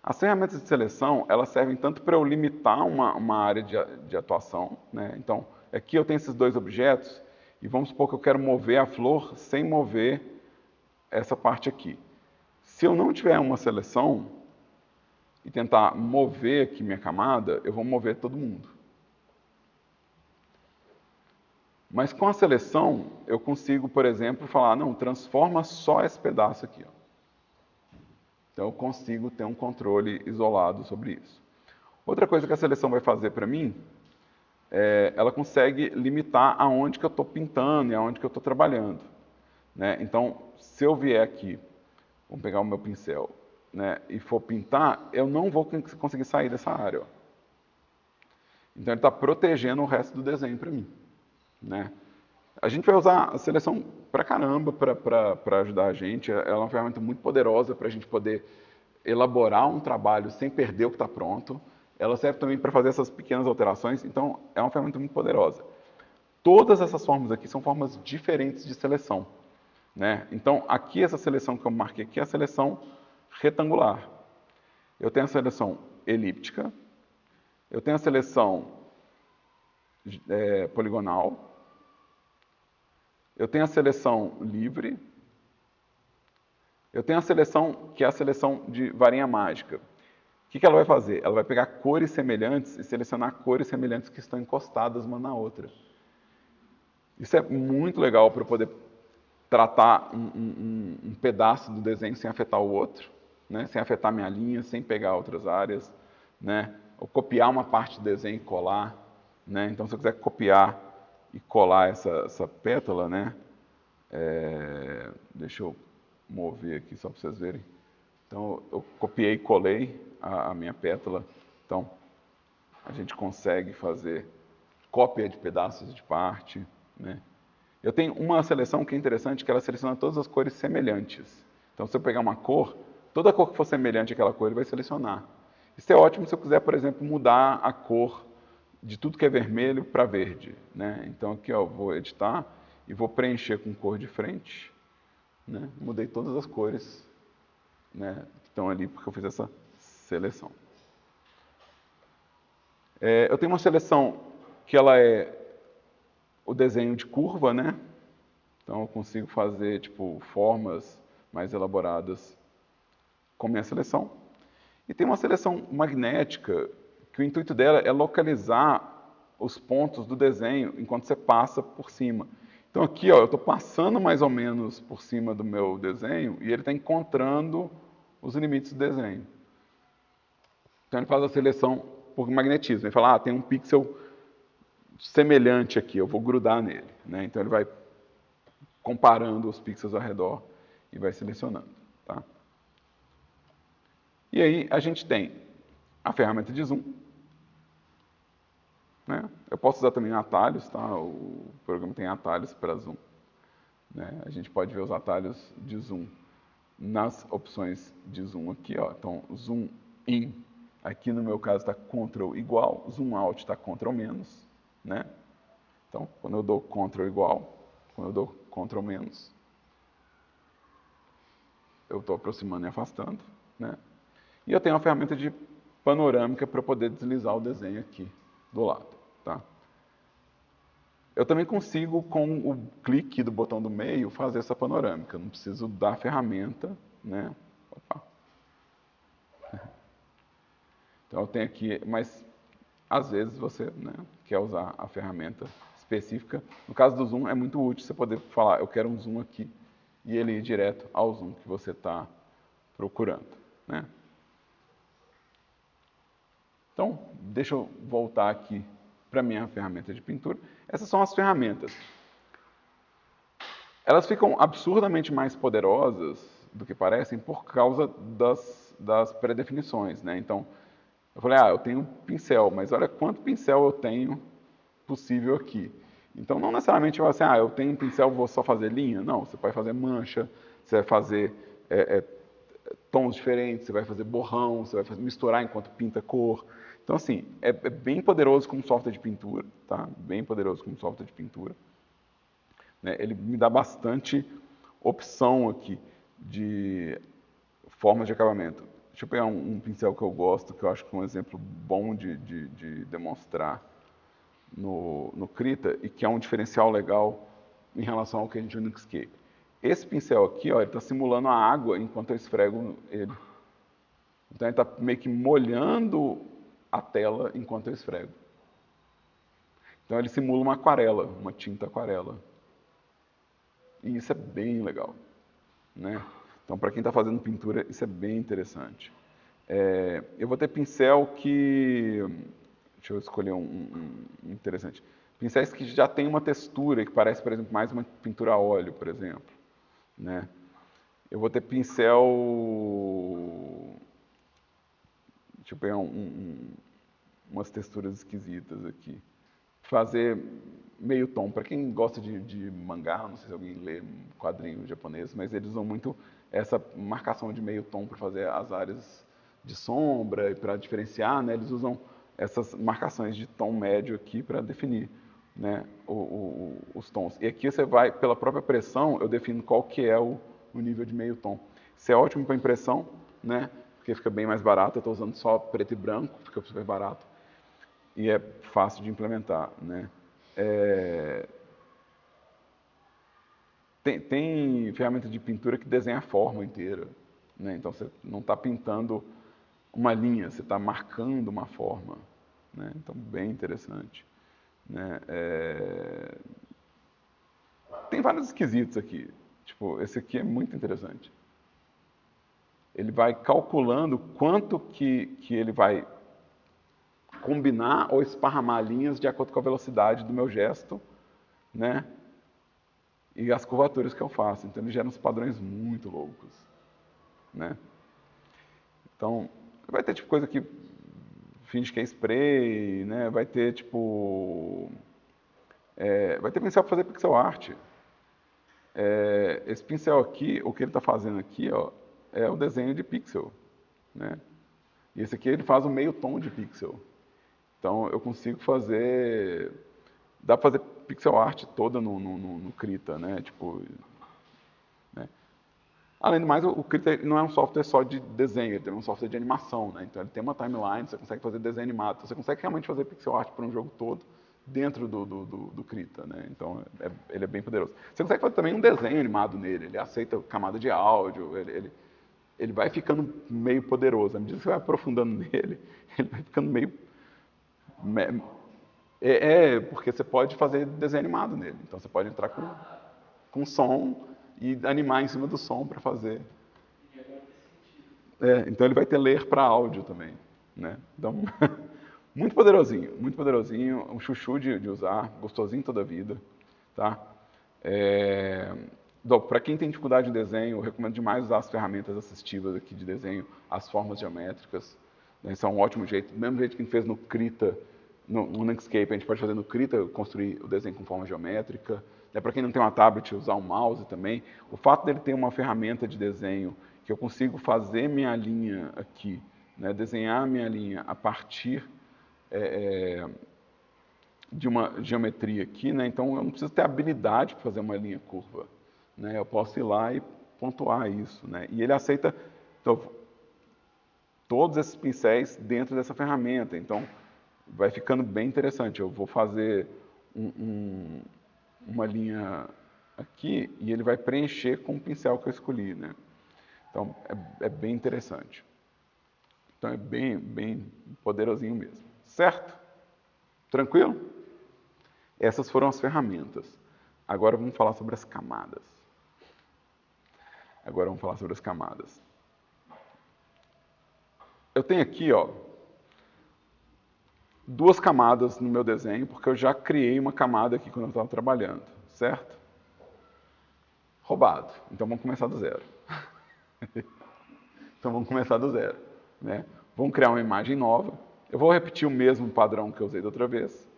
As ferramentas de seleção, elas servem tanto para eu limitar uma área de atuação, né? Então, aqui eu tenho esses dois objetos, e vamos supor que eu quero mover a flor sem mover essa parte aqui. Se eu não tiver uma seleção e tentar mover aqui minha camada, eu vou mover todo mundo. Mas com a seleção, eu consigo, por exemplo, falar, não, transforma só esse pedaço aqui, ó. Então eu consigo ter um controle isolado sobre isso. Outra coisa que a seleção vai fazer para mim, ela consegue limitar aonde que eu estou pintando e aonde que eu estou trabalhando, né? Então, se eu vier aqui, vamos pegar o meu pincel, né, e for pintar, eu não vou conseguir sair dessa área, ó. Então ele está protegendo o resto do desenho para mim, né? A gente vai usar a seleção pra caramba para ajudar a gente. Ela é uma ferramenta muito poderosa para a gente poder elaborar um trabalho sem perder o que está pronto. Ela serve também para fazer essas pequenas alterações. Então, é uma ferramenta muito poderosa. Todas essas formas aqui são formas diferentes de seleção, né? Então, aqui essa seleção que eu marquei aqui é a seleção retangular. Eu tenho a seleção elíptica. Eu tenho a seleção poligonal. Eu tenho a seleção livre. Eu tenho a seleção que é a seleção de varinha mágica. O que ela vai fazer? Ela vai pegar cores semelhantes e selecionar cores semelhantes que estão encostadas uma na outra. Isso é muito legal para eu poder tratar um pedaço do desenho sem afetar o outro, né? Sem afetar minha linha, sem pegar outras áreas, né? Ou copiar uma parte do desenho e colar, né? Então, se eu quiser copiar e colar essa pétala, né? Deixa eu mover aqui só para vocês verem. Então, eu copiei e colei a minha pétala. Então, a gente consegue fazer cópia de pedaços de parte, né? Eu tenho uma seleção que é interessante, que ela seleciona todas as cores semelhantes. Então, se eu pegar uma cor, toda cor que for semelhante àquela cor, ele vai selecionar. Isso é ótimo se eu quiser, por exemplo, mudar a cor de tudo que é vermelho para verde, né? Então, aqui, ó, eu vou editar e vou preencher com cor de frente, né? Mudei todas as cores, né, que estão ali porque eu fiz essa seleção. Eu tenho uma seleção que ela é o desenho de curva, né? Então eu consigo fazer tipo formas mais elaboradas com minha seleção. E tem uma seleção magnética que o intuito dela é localizar os pontos do desenho enquanto você passa por cima. Então aqui, ó, eu estou passando mais ou menos por cima do meu desenho e ele está encontrando os limites do desenho. Então ele faz a seleção por magnetismo. Ele fala, tem um pixel semelhante aqui, eu vou grudar nele, né? Então ele vai comparando os pixels ao redor e vai selecionando. Tá? E aí a gente tem a ferramenta de zoom, né? Eu posso usar também atalhos, tá? O programa tem atalhos para zoom, né? A gente pode ver os atalhos de zoom nas opções de zoom aqui, ó. Então, zoom in, aqui no meu caso está Ctrl igual, zoom out está Ctrl menos, né? Então, quando eu dou Ctrl igual, quando eu dou Ctrl menos, eu estou aproximando e afastando, né? E eu tenho uma ferramenta de panorâmica para poder deslizar o desenho aqui do lado, tá? Eu também consigo, com o clique do botão do meio, fazer essa panorâmica. Eu não preciso da ferramenta, né? Opa. Então eu tenho aqui, mas às vezes você, né, quer usar a ferramenta específica. No caso do zoom é muito útil você poder falar, eu quero um zoom aqui, e ele ir direto ao zoom que você está procurando, né? Então, deixa eu voltar aqui para a minha ferramenta de pintura. Essas são as ferramentas. Elas ficam absurdamente mais poderosas do que parecem por causa das pré-definições, né? Então, eu falei, eu tenho um pincel, mas olha quanto pincel eu tenho possível aqui. Então, não necessariamente vai ser, eu tenho um pincel, vou só fazer linha. Não, você vai fazer mancha, você vai fazer tons diferentes, você vai fazer borrão, você vai misturar enquanto pinta cor. Então, assim, é bem poderoso como software de pintura, tá? Bem poderoso como software de pintura. Né? Ele me dá bastante opção aqui de formas de acabamento. Deixa eu pegar um pincel que eu gosto, que eu acho que é um exemplo bom de demonstrar no Krita e que é um diferencial legal em relação ao que a gente viu no Inkscape. Esse pincel aqui, ó, ele está simulando a água enquanto eu esfrego ele. Então ele está meio que molhando a tela enquanto eu esfrego. Então ele simula uma aquarela, uma tinta aquarela. E isso é bem legal, né? Então para quem está fazendo pintura, isso é bem interessante. Eu vou ter pincel que... Deixa eu escolher um interessante. Pincéis que já tem uma textura, que parece, por exemplo, mais uma pintura a óleo, por exemplo, né? Eu vou ter pincel... Deixa eu pegar umas texturas esquisitas aqui. Fazer meio tom. Para quem gosta de mangá, não sei se alguém lê quadrinho japonês, mas eles usam muito essa marcação de meio tom para fazer as áreas de sombra e para diferenciar, né? Eles usam essas marcações de tom médio aqui para definir, né, os tons. E aqui você vai, pela própria pressão, eu defino qual que é o nível de meio tom. Isso é ótimo para impressão, né? Porque fica bem mais barato. Eu estou usando só preto e branco, fica super barato. E é fácil de implementar, né? Tem ferramenta de pintura que desenha a forma inteira, né? Então você não está pintando uma linha, você está marcando uma forma, né? Então bem interessante, né? Tem vários esquisitos aqui. Tipo, esse aqui é muito interessante. Ele vai calculando quanto que ele vai combinar ou esparramar linhas de acordo com a velocidade do meu gesto, né? E as curvaturas que eu faço. Então ele gera uns padrões muito loucos, né? Então, vai ter tipo coisa que finge que é spray, né? Vai ter tipo... vai ter pincel para fazer pixel art. Esse pincel aqui, o que ele está fazendo aqui, ó, é o desenho de pixel, né? E esse aqui ele faz o meio tom de pixel. Então eu consigo fazer... Dá para fazer pixel art toda no Krita, né? Tipo, né? Além do mais, o Krita não é um software só de desenho, ele é um software de animação, né? Então ele tem uma timeline, você consegue fazer desenho animado, então, você consegue realmente fazer pixel art para um jogo todo dentro do Krita, né? Então ele é bem poderoso. Você consegue fazer também um desenho animado nele, ele aceita camada de áudio, ele vai ficando meio poderoso. À medida que você vai aprofundando nele, ele vai ficando meio... porque você pode fazer desenho animado nele. Então você pode entrar com som e animar em cima do som para fazer. Então ele vai ter ler para áudio também, né? Então, muito poderosinho, um chuchu de usar, gostosinho toda a vida, tá? Para quem tem dificuldade de desenho, eu recomendo demais usar as ferramentas assistivas aqui de desenho, as formas geométricas. Né? Isso é um ótimo jeito. Do mesmo jeito que a gente fez no Krita, no Inkscape, a gente pode fazer no Krita, construir o desenho com forma geométrica. Né? Para quem não tem uma tablet, usar um mouse também. O fato dele ter uma ferramenta de desenho que eu consigo fazer minha linha aqui, né? Desenhar minha linha a partir de uma geometria aqui, né? Então eu não preciso ter habilidade para fazer uma linha curva. Né? Eu posso ir lá e pontuar isso. Né? E ele aceita todos esses pincéis dentro dessa ferramenta. Então vai ficando bem interessante. Eu vou fazer uma linha aqui e ele vai preencher com o pincel que eu escolhi. Né? Então é bem interessante. Então é bem poderosinho mesmo. Certo? Tranquilo? Essas foram as ferramentas. Agora vamos falar sobre as camadas. Eu tenho aqui, ó, duas camadas no meu desenho, porque eu já criei uma camada aqui quando eu estava trabalhando, certo? Roubado. Então vamos começar do zero. Né? Vamos criar uma imagem nova. Eu vou repetir o mesmo padrão que eu usei da outra vez.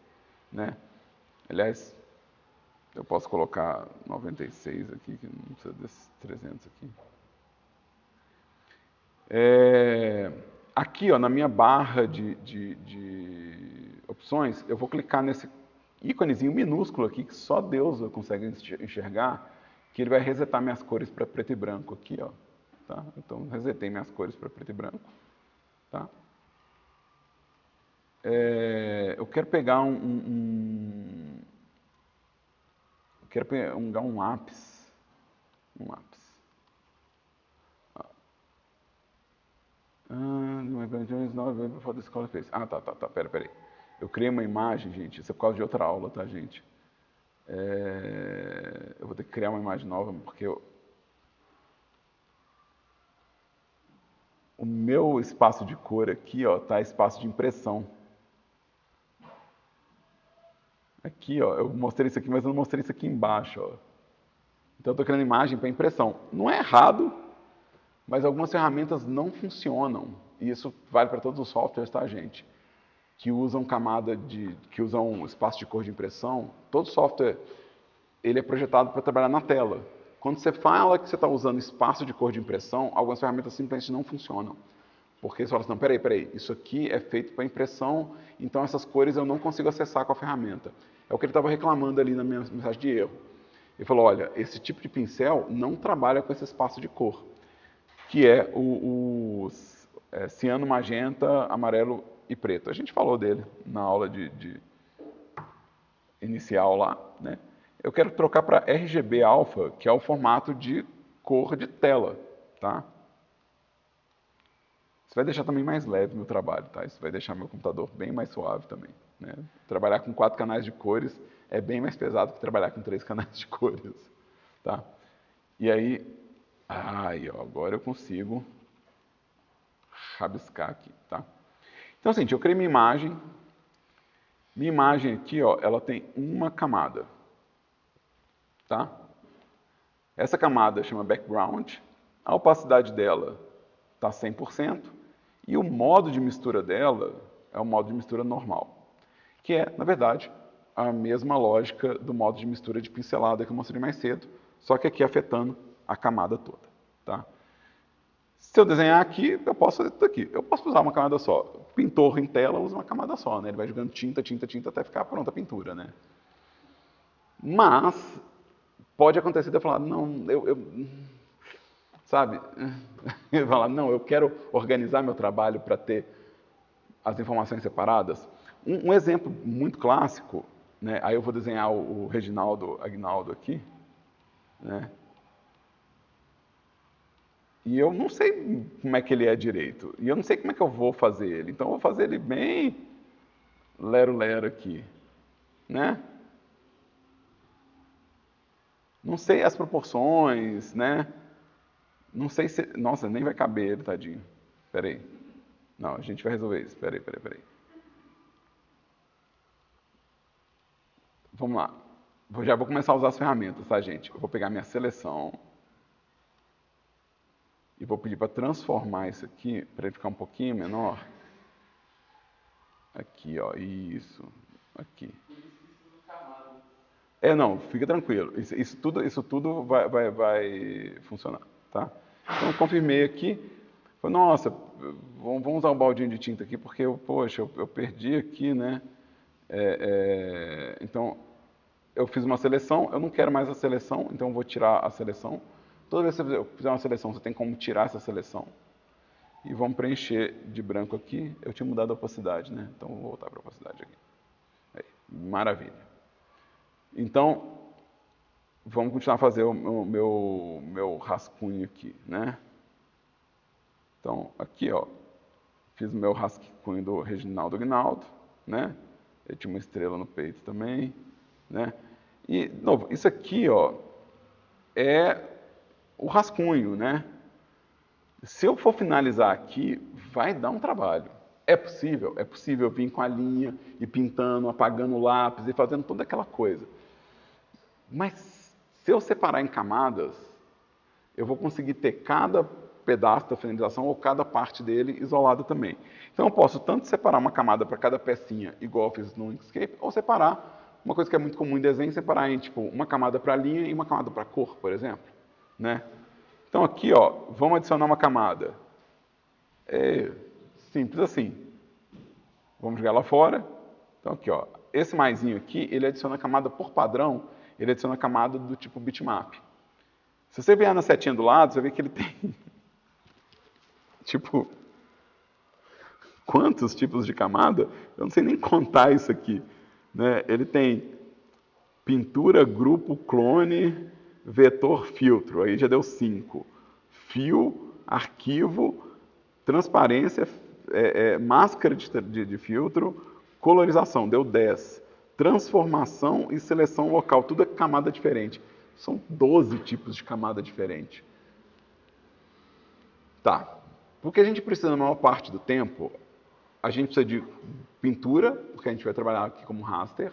Né? Aliás, eu posso colocar 96 aqui, que não precisa desses 300 aqui. Aqui, ó, na minha barra de opções, eu vou clicar nesse íconezinho minúsculo aqui, que só Deus consegue enxergar, que ele vai resetar minhas cores para preto e branco aqui, ó. Tá? Então, resetei minhas cores para preto e branco. Tá? Eu quero pegar um lápis. Peraí. Eu criei uma imagem, gente, isso é por causa de outra aula, tá, gente? Eu vou ter que criar uma imagem nova, porque o meu espaço de cor aqui, ó, tá espaço de impressão. Aqui, ó, eu mostrei isso aqui, mas eu não mostrei isso aqui embaixo, ó. Então eu estou criando imagem para impressão. Não é errado, mas algumas ferramentas não funcionam. E isso vale para todos os softwares, tá, gente? Que usam que usam espaço de cor de impressão. Todo software, ele é projetado para trabalhar na tela. Quando você fala que você está usando espaço de cor de impressão, algumas ferramentas simplesmente não funcionam. Porque você fala assim, não, peraí, isso aqui é feito para impressão, então essas cores eu não consigo acessar com a ferramenta. É o que ele estava reclamando ali na minha mensagem de erro. Ele falou, olha, esse tipo de pincel não trabalha com esse espaço de cor, que é o ciano, magenta, amarelo e preto. A gente falou dele na aula de inicial lá, né? Eu quero trocar para RGB alfa, que é o formato de cor de tela, tá? Isso vai deixar também mais leve meu trabalho, tá? Isso vai deixar meu computador bem mais suave também, né? Trabalhar com 4 canais de cores é bem mais pesado que trabalhar com 3 canais de cores, tá? E aí, ó, agora eu consigo rabiscar aqui, tá? Então, assim, eu criei minha imagem. Minha imagem aqui, ó, ela tem uma camada, tá? Essa camada chama background. A opacidade dela está 100%. E o modo de mistura dela é o modo de mistura normal, que é, na verdade, a mesma lógica do modo de mistura de pincelada que eu mostrei mais cedo, só que aqui afetando a camada toda. Tá? Se eu desenhar aqui, eu posso fazer tudo aqui. Eu posso usar uma camada só. Pintor em tela usa uma camada só, né? Ele vai jogando tinta até ficar pronta a pintura, né? Mas pode acontecer de eu falar, não, sabe? Eu falar, não, eu quero organizar meu trabalho para ter as informações separadas. Um exemplo muito clássico, né? Aí eu vou desenhar o Reginaldo Agnaldo aqui, né? E eu não sei como é que ele é direito. E eu não sei como é que eu vou fazer ele. Então eu vou fazer ele bem lero-lero aqui, né? Não sei as proporções, né? Não sei se... Nossa, nem vai caber ele, tadinho. Espera aí. Não, a gente vai resolver isso. Espera aí. Vamos lá. Já vou começar a usar as ferramentas, tá, gente? Eu vou pegar minha seleção e vou pedir para transformar isso aqui, para ele ficar um pouquinho menor. Aqui, ó, isso, aqui. Não, fica tranquilo. Isso tudo vai funcionar, tá? Então, confirmei aqui. Falei, nossa, vamos usar um baldinho de tinta aqui, porque, poxa, eu perdi aqui, né? Então, eu fiz uma seleção, eu não quero mais a seleção, então eu vou tirar a seleção. Toda vez que você fizer uma seleção, você tem como tirar essa seleção. E vamos preencher de branco aqui. Eu tinha mudado a opacidade, né? Então, vou voltar para a opacidade aqui. Aí, maravilha. Então, vamos continuar a fazer o meu rascunho aqui, né? Então, aqui, ó, fiz o meu rascunho do Reginaldo Aguinaldo, né? Ele tinha uma estrela no peito também, né? E, de novo, isso aqui, ó, é o rascunho, né? Se eu for finalizar aqui, vai dar um trabalho. É possível vir com a linha e pintando, apagando o lápis e fazendo toda aquela coisa. Mas se eu separar em camadas, eu vou conseguir ter cada pedaço da finalização ou cada parte dele isolada também. Então eu posso tanto separar uma camada para cada pecinha, igual eu fiz no Inkscape, ou separar, uma coisa que é muito comum em desenho, separar em tipo uma camada para linha e uma camada para cor, por exemplo, né? Então aqui, ó, vamos adicionar uma camada. É simples assim. Vamos jogar lá fora. Então aqui, ó, esse maisinho aqui, ele adiciona a camada por padrão, ele adiciona a camada do tipo bitmap. Se você vier na setinha do lado, você vê que ele tem tipo quantos tipos de camada? Eu não sei nem contar isso aqui, né? Ele tem pintura, grupo, clone, vetor, filtro. Aí já deu 5. Fio, arquivo, transparência, máscara de filtro, colorização, deu 10. Transformação e seleção local, tudo é camada diferente. São 12 tipos de camada diferente. Tá. Porque a gente precisa, na maior parte do tempo, a gente precisa de pintura, porque a gente vai trabalhar aqui como raster,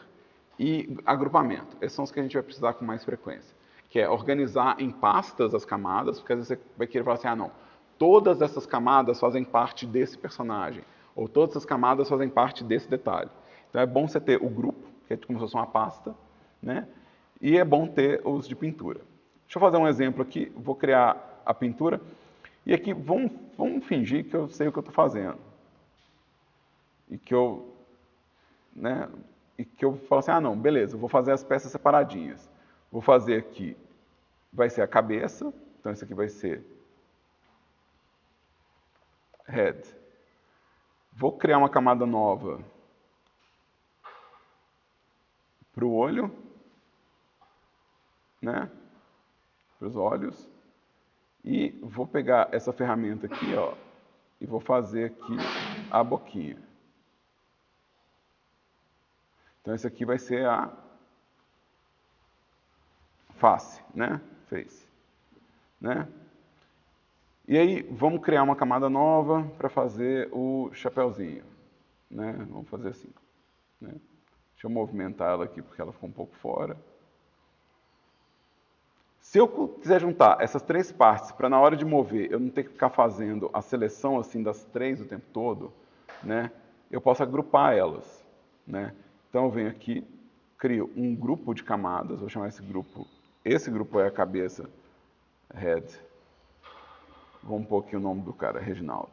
e agrupamento. Esses são os que a gente vai precisar com mais frequência. Que é organizar em pastas as camadas, porque às vezes você vai querer falar assim, ah não, todas essas camadas fazem parte desse personagem, ou todas essas camadas fazem parte desse detalhe. Então é bom você ter o grupo, que é como se fosse uma pasta, né? E é bom ter os de pintura. Deixa eu fazer um exemplo aqui, vou criar a pintura, e aqui vamos fingir que eu sei o que eu estou fazendo. E que eu, né, e que eu falo assim, ah não, beleza, eu vou fazer as peças separadinhas. Vou fazer aqui, vai ser a cabeça, então isso aqui vai ser head. Vou criar uma camada nova para o olho, né, para os olhos. E vou pegar essa ferramenta aqui, ó, e vou fazer aqui a boquinha. Então, esse aqui vai ser a face, né? Face, né? E aí, vamos criar uma camada nova para fazer o chapéuzinho, né? Vamos fazer assim, né? Deixa eu movimentar ela aqui, porque ela ficou um pouco fora. Se eu quiser juntar essas três partes, para na hora de mover, eu não ter que ficar fazendo a seleção assim das três o tempo todo, né? Eu posso agrupar elas, né? Então eu venho aqui, crio um grupo de camadas, vou chamar esse grupo é a cabeça, head. Vamos pôr aqui o nome do cara, Reginaldo.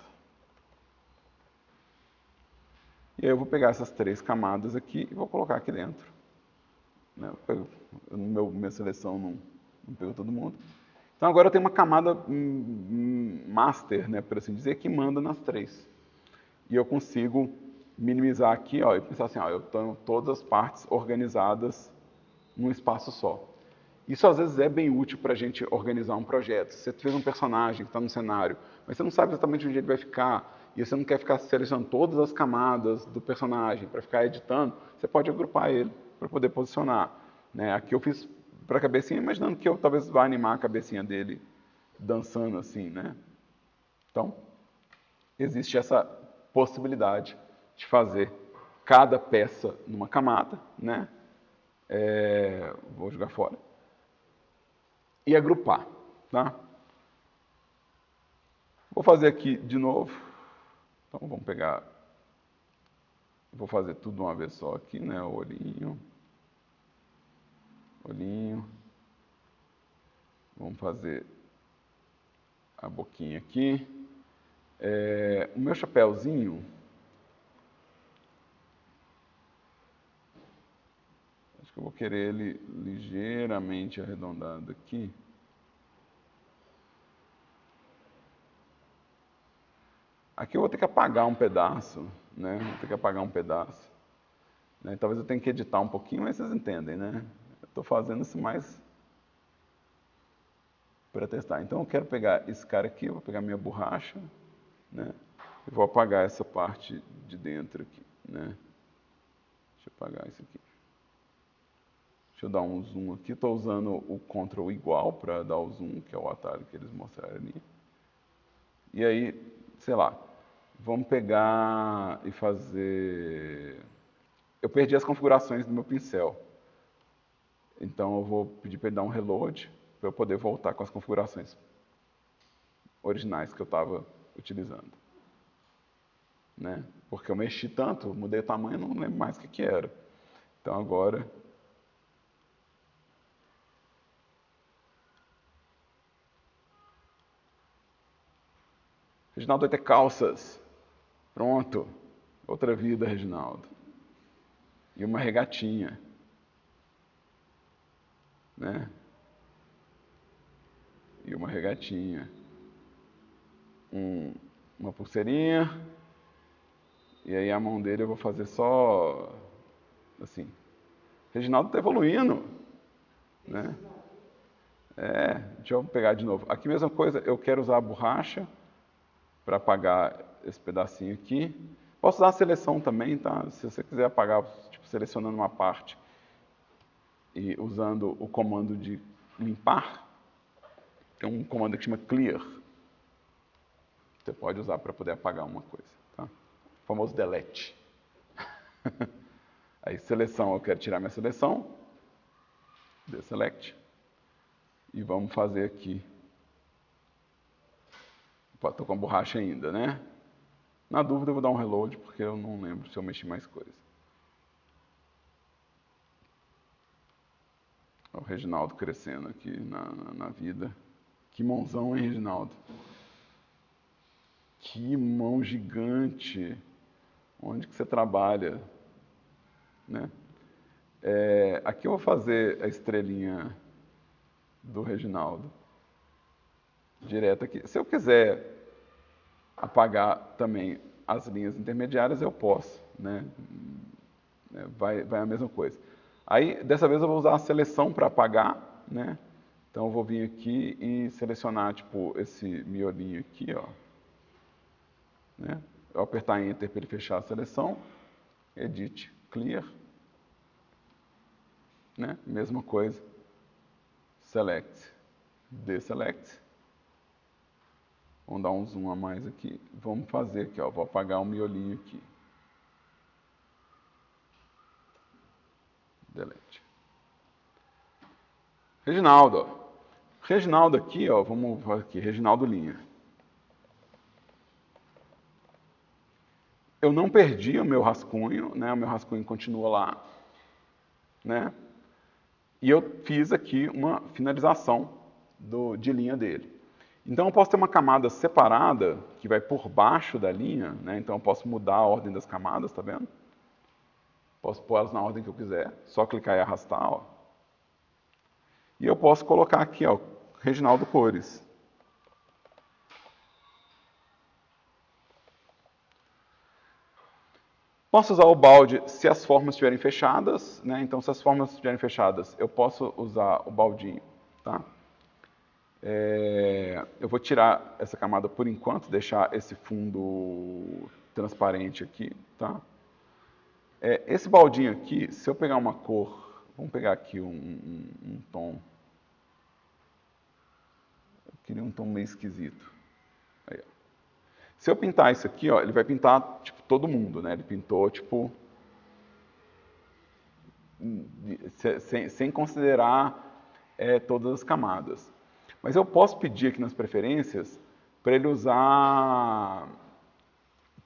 E aí eu vou pegar essas três camadas aqui e vou colocar aqui dentro. Né? Minha seleção não pegou todo mundo. Então agora eu tenho uma camada master, né, por assim dizer, que manda nas três. E eu consigo minimizar aqui, ó, e pensar assim, ó, eu tenho todas as partes organizadas num espaço só. Isso às vezes é bem útil para a gente organizar um projeto. Você fez um personagem que está no cenário, mas você não sabe exatamente onde ele vai ficar, e você não quer ficar selecionando todas as camadas do personagem para ficar editando, você pode agrupar ele para poder posicionar. Né? Aqui eu fiz para a cabecinha, imaginando que eu talvez vá animar a cabecinha dele dançando assim, né? Então, existe essa possibilidade de fazer cada peça numa camada, né? Vou jogar fora. E agrupar, tá? Vou fazer aqui de novo. Então vamos pegar, vou fazer tudo de uma vez só aqui, né? Olhinho, olhinho. Vamos fazer a boquinha aqui. O meu chapéuzinho, acho que eu vou querer ele ligeiramente arredondado aqui. Aqui eu vou ter que apagar um pedaço, né? Vou ter que apagar um pedaço. Né? Talvez eu tenha que editar um pouquinho, mas vocês entendem, né? Eu estou fazendo isso mais para testar. Então eu quero pegar esse cara aqui, eu vou pegar minha borracha, né? E vou apagar essa parte de dentro aqui, né? Deixa eu apagar isso aqui. Deixa eu dar um zoom aqui. Estou usando o Ctrl igual para dar o zoom, que é o atalho que eles mostraram ali. E aí, sei lá, vamos pegar e fazer... Eu perdi as configurações do meu pincel. Então eu vou pedir para ele dar um reload para eu poder voltar com as configurações originais que eu estava utilizando. Né? Porque eu mexi tanto, mudei o tamanho, não lembro mais o que era. Então agora... Reginaldo vai ter calças. Pronto. Outra vida, Reginaldo. E uma regatinha. Né? E uma regatinha. Uma pulseirinha. E aí a mão dele eu vou fazer só assim. Reginaldo está evoluindo. Né? Deixa eu pegar de novo. Aqui mesma coisa, eu quero usar a borracha para apagar esse pedacinho aqui. Posso usar a seleção também, tá? Se você quiser apagar, tipo, selecionando uma parte e usando o comando de limpar, tem um comando que chama clear. Você pode usar para poder apagar uma coisa, tá? O famoso delete. Aí seleção, eu quero tirar minha seleção. Deselect. E vamos fazer aqui. Estou com a borracha ainda, né? Na dúvida eu vou dar um reload, porque eu não lembro se eu mexi mais coisa. O Reginaldo crescendo aqui na vida. Que mãozão, hein, Reginaldo? Que mão gigante. Onde que você trabalha? Né? Aqui eu vou fazer a estrelinha do Reginaldo. Direto aqui. Se eu quiser apagar também as linhas intermediárias, eu posso. Né? Vai a mesma coisa. Aí, dessa vez eu vou usar a seleção para apagar, né? Então eu vou vir aqui e selecionar, tipo, esse miolinho aqui, ó. Né? Eu apertar Enter para ele fechar a seleção. Edit, Clear. Né? Mesma coisa. Select, Deselect. Vamos dar um zoom a mais aqui. Vamos fazer aqui, ó. Vou apagar o miolinho aqui. Delete. Reginaldo, ó. Reginaldo aqui, ó. Vamos aqui, Reginaldo linha. Eu não perdi o meu rascunho, né? O meu rascunho continua lá, né? E eu fiz aqui uma finalização de linha dele. Então eu posso ter uma camada separada que vai por baixo da linha, né? Então eu posso mudar a ordem das camadas, tá vendo? Posso pôr elas na ordem que eu quiser, só clicar e arrastar, ó. E eu posso colocar aqui, ó, Reginaldo Cores. Posso usar o balde se as formas estiverem fechadas, né? Então, se as formas estiverem fechadas, eu posso usar o baldinho, tá? Eu vou tirar essa camada por enquanto, deixar esse fundo transparente aqui, tá? Esse baldinho aqui, se eu pegar uma cor, vamos pegar aqui um tom. Eu queria um tom meio esquisito. Aí, ó. Se eu pintar isso aqui, ó, ele vai pintar tipo todo mundo, né? Ele pintou tipo sem considerar todas as camadas. Mas eu posso pedir aqui nas preferências para ele usar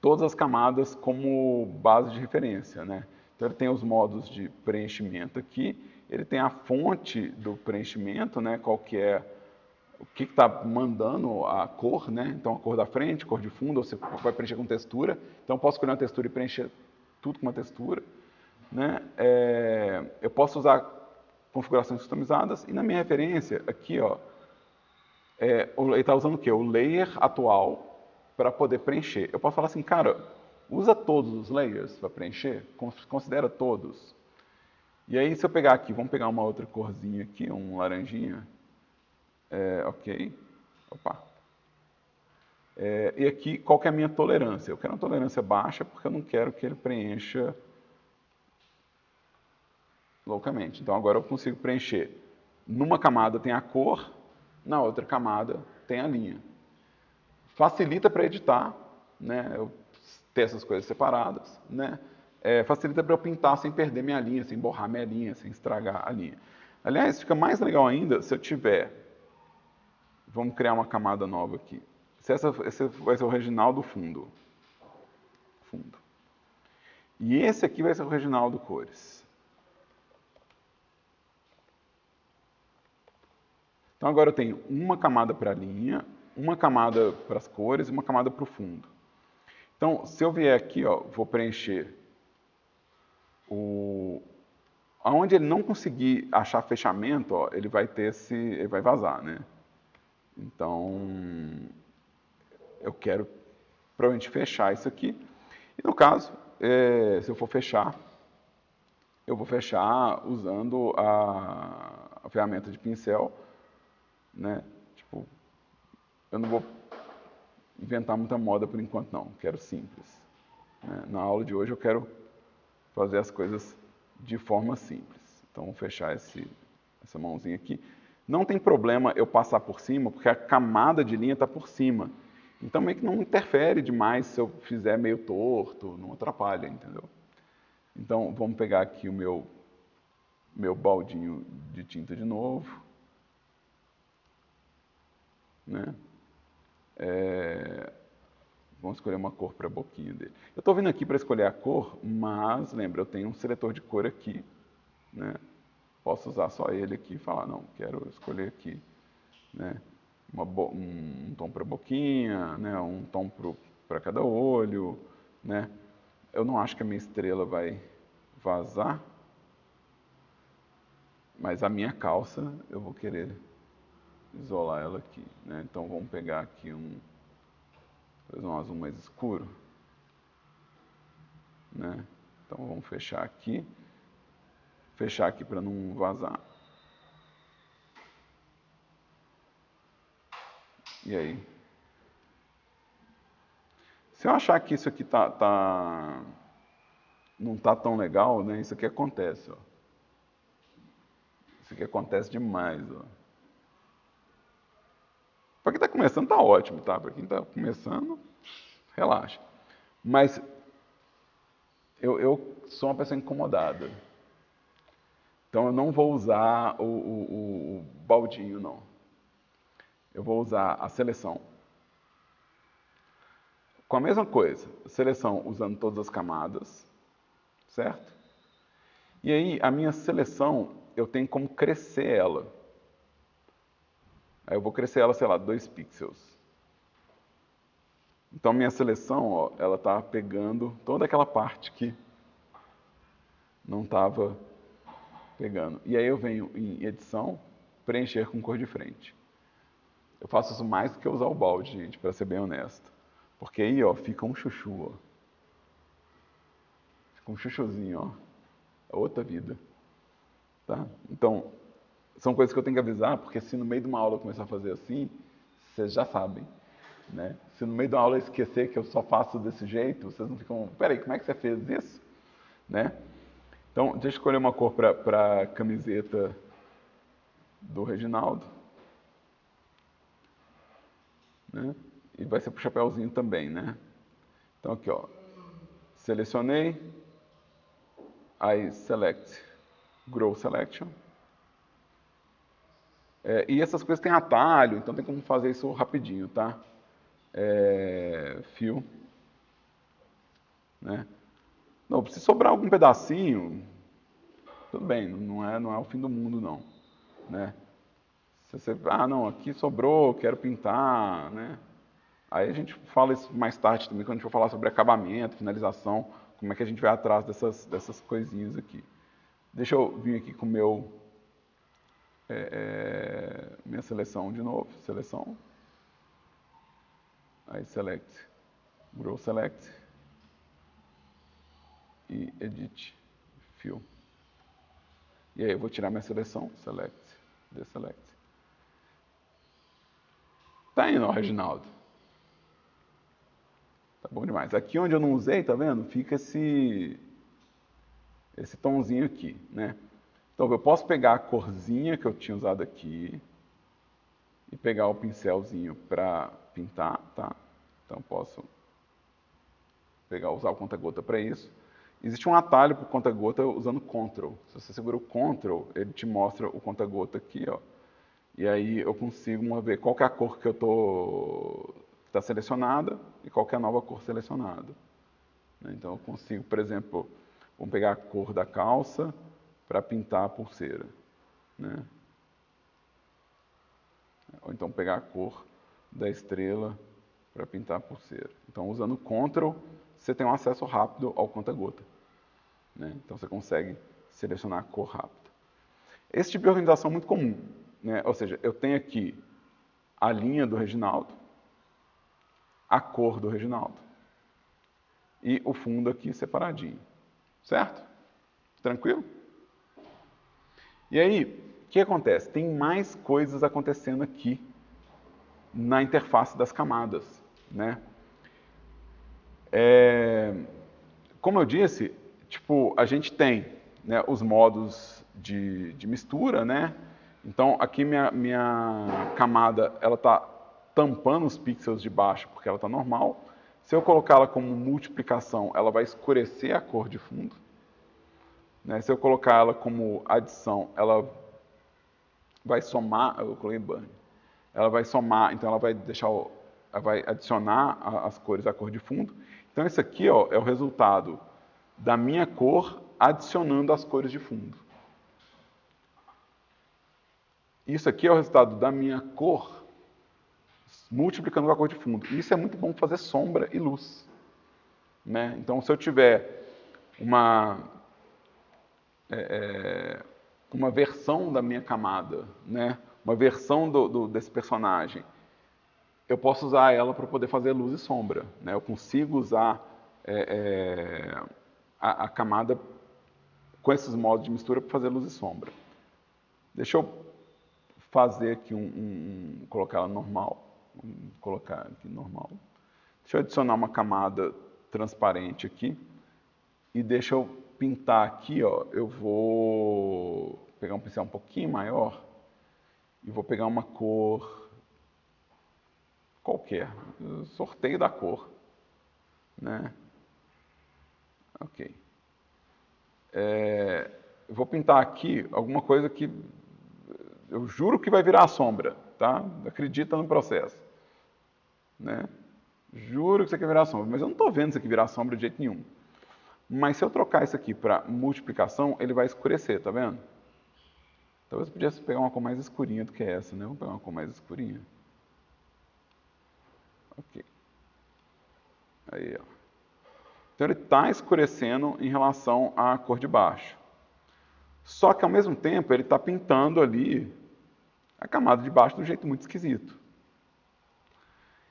todas as camadas como base de referência, né? Então ele tem os modos de preenchimento aqui, ele tem a fonte do preenchimento, né? Qual que é, o que está mandando a cor, né? Então a cor da frente, cor de fundo, ou você vai preencher com textura. Então eu posso escolher uma textura e preencher tudo com uma textura, né? Eu posso usar configurações customizadas e na minha referência aqui, ó, ele está usando o quê? O layer atual para poder preencher. Eu posso falar assim, cara, usa todos os layers para preencher, considera todos. E aí, se eu pegar aqui, vamos pegar uma outra corzinha aqui, um laranjinha. Ok. Opa. E aqui, qual que é a minha tolerância? Eu quero uma tolerância baixa porque eu não quero que ele preencha loucamente. Então, agora eu consigo preencher. Numa camada tem a cor, na outra camada tem a linha. Facilita para editar, né? Eu ter essas coisas separadas, né? Facilita para eu pintar sem perder minha linha, sem borrar minha linha, sem estragar a linha. Aliás, fica mais legal ainda se eu tiver... Vamos criar uma camada nova aqui. Esse vai ser o original do fundo. E esse aqui vai ser o original do cores. Então agora eu tenho uma camada para a linha, uma camada para as cores e uma camada para o fundo. Então, se eu vier aqui, ó, vou preencher aonde ele não conseguir achar fechamento, ó, ele vai ele vai vazar, né? Então, eu quero provavelmente fechar isso aqui. E no caso, se eu for fechar, eu vou fechar usando a ferramenta de pincel, né? Tipo, eu não vou inventar muita moda por enquanto não, quero simples, né? Na aula de hoje eu quero fazer as coisas de forma simples. Então vou fechar essa mãozinha aqui. Não tem problema eu passar por cima, porque a camada de linha está por cima. Então meio que não interfere demais se eu fizer meio torto, não atrapalha, entendeu? Então vamos pegar aqui o meu baldinho de tinta de novo, né? Vamos escolher uma cor para a boquinha dele. Eu estou vindo aqui para escolher a cor, mas lembra, eu tenho um seletor de cor aqui, né? Posso usar só ele aqui e falar, não, quero escolher aqui, né? Um tom para a boquinha, né? Um tom para cada olho, né? Eu não acho que a minha estrela vai vazar, mas a minha calça eu vou querer isolar ela aqui, né? Então vamos pegar aqui fazer um azul mais escuro, né? Então vamos fechar aqui para não vazar. E aí? Se eu achar que isso aqui não tá tão legal, né? Isso aqui acontece, ó. Isso aqui acontece demais, ó. Para quem está começando, tá ótimo, tá? Para quem está começando, relaxa. Mas eu sou uma pessoa incomodada. Então eu não vou usar o baldinho, não. Eu vou usar a seleção. Com a mesma coisa, seleção usando todas as camadas, certo? E aí a minha seleção, eu tenho como crescer ela. Aí eu vou crescer ela, sei lá, 2 pixels. Então minha seleção, ó, ela está pegando toda aquela parte que não estava pegando. E aí eu venho em edição, preencher com cor de frente. Eu faço isso mais do que usar o balde, gente, para ser bem honesto. Porque aí, ó, fica um chuchu, ó. Fica um chuchuzinho, ó. É outra vida. Tá? Então, são coisas que eu tenho que avisar, porque se no meio de uma aula eu começar a fazer assim, vocês já sabem. Né? Se no meio de uma aula eu esquecer que eu só faço desse jeito, vocês não ficam, peraí, como é que você fez isso? Né? Então, deixa eu escolher uma cor para a camiseta do Reginaldo. Né? E vai ser para o chapéuzinho também, né? Então aqui, ó, selecionei, aí select Grow Selection. E essas coisas têm atalho, então tem como fazer isso rapidinho, tá? Fill. Né? Não, se sobrar algum pedacinho, tudo bem, não é o fim do mundo, não. Né? Se você, não, aqui sobrou, quero pintar, né? Aí a gente fala isso mais tarde também, quando a gente for falar sobre acabamento, finalização, como é que a gente vai atrás dessas coisinhas aqui. Deixa eu vir aqui com minha seleção de novo, seleção. Aí select, grow select e edit, fill. E aí eu vou tirar minha seleção, select, deselect. Tá indo, Reginaldo. Tá bom demais. Aqui onde eu não usei, tá vendo? Fica esse tomzinho aqui, né? Então eu posso pegar a corzinha que eu tinha usado aqui e pegar o pincelzinho para pintar, tá? Então posso usar o conta-gota para isso. Existe um atalho para o conta-gota usando Ctrl. Se você segura o Ctrl, ele te mostra o conta-gota aqui, ó. E aí eu consigo ver qual que é a cor que eu está selecionada e qual que é a nova cor selecionada. Então eu consigo, por exemplo, vamos pegar a cor da calça para pintar a pulseira. Né? Ou então pegar a cor da estrela para pintar a pulseira. Então usando Ctrl, você tem um acesso rápido ao conta-gota. Né? Então você consegue selecionar a cor rápido. Esse tipo de organização é muito comum. Né? Ou seja, eu tenho aqui a linha do Reginaldo, a cor do Reginaldo e o fundo aqui separadinho. Certo? Tranquilo? E aí, o que acontece? Tem mais coisas acontecendo aqui na interface das camadas. Né? Como eu disse, tipo, a gente tem, né, os modos de mistura, né? Então aqui minha camada ela está tampando os pixels de baixo porque ela está normal. Se eu colocá-la como multiplicação, ela vai escurecer a cor de fundo. Né? Se eu colocar ela como adição, ela vai somar, eu coloquei burn. Ela vai somar, então ela vai adicionar as cores à cor de fundo. Então esse aqui, ó, é o resultado da minha cor adicionando as cores de fundo. Isso aqui é o resultado da minha cor multiplicando com a cor de fundo. Isso é muito bom para fazer sombra e luz. Né? Então, se eu tiver uma versão da minha camada, né? Uma versão desse personagem, eu posso usar ela para poder fazer luz e sombra. Né? Eu consigo usar a camada com esses modos de mistura para fazer luz e sombra. Deixa eu fazer aqui colocar ela normal. Vamos colocar aqui normal. Deixa eu adicionar uma camada transparente aqui. E deixa eu pintar aqui, ó. Eu vou pegar um pincel um pouquinho maior e vou pegar uma cor qualquer. Sorteio da cor. Né? Ok. Eu vou pintar aqui alguma coisa que eu juro que vai virar a sombra, tá? Acredita no processo. Né? Juro que isso aqui vai virar sombra, mas eu não estou vendo isso aqui virar sombra de jeito nenhum. Mas se eu trocar isso aqui para multiplicação, ele vai escurecer, tá vendo? Talvez eu pudesse pegar uma cor mais escurinha do que essa, né? Vamos pegar uma cor mais escurinha. Ok. Aí, ó. Então ele está escurecendo em relação à cor de baixo. Só que ao mesmo tempo ele está pintando ali a camada de baixo de um jeito muito esquisito.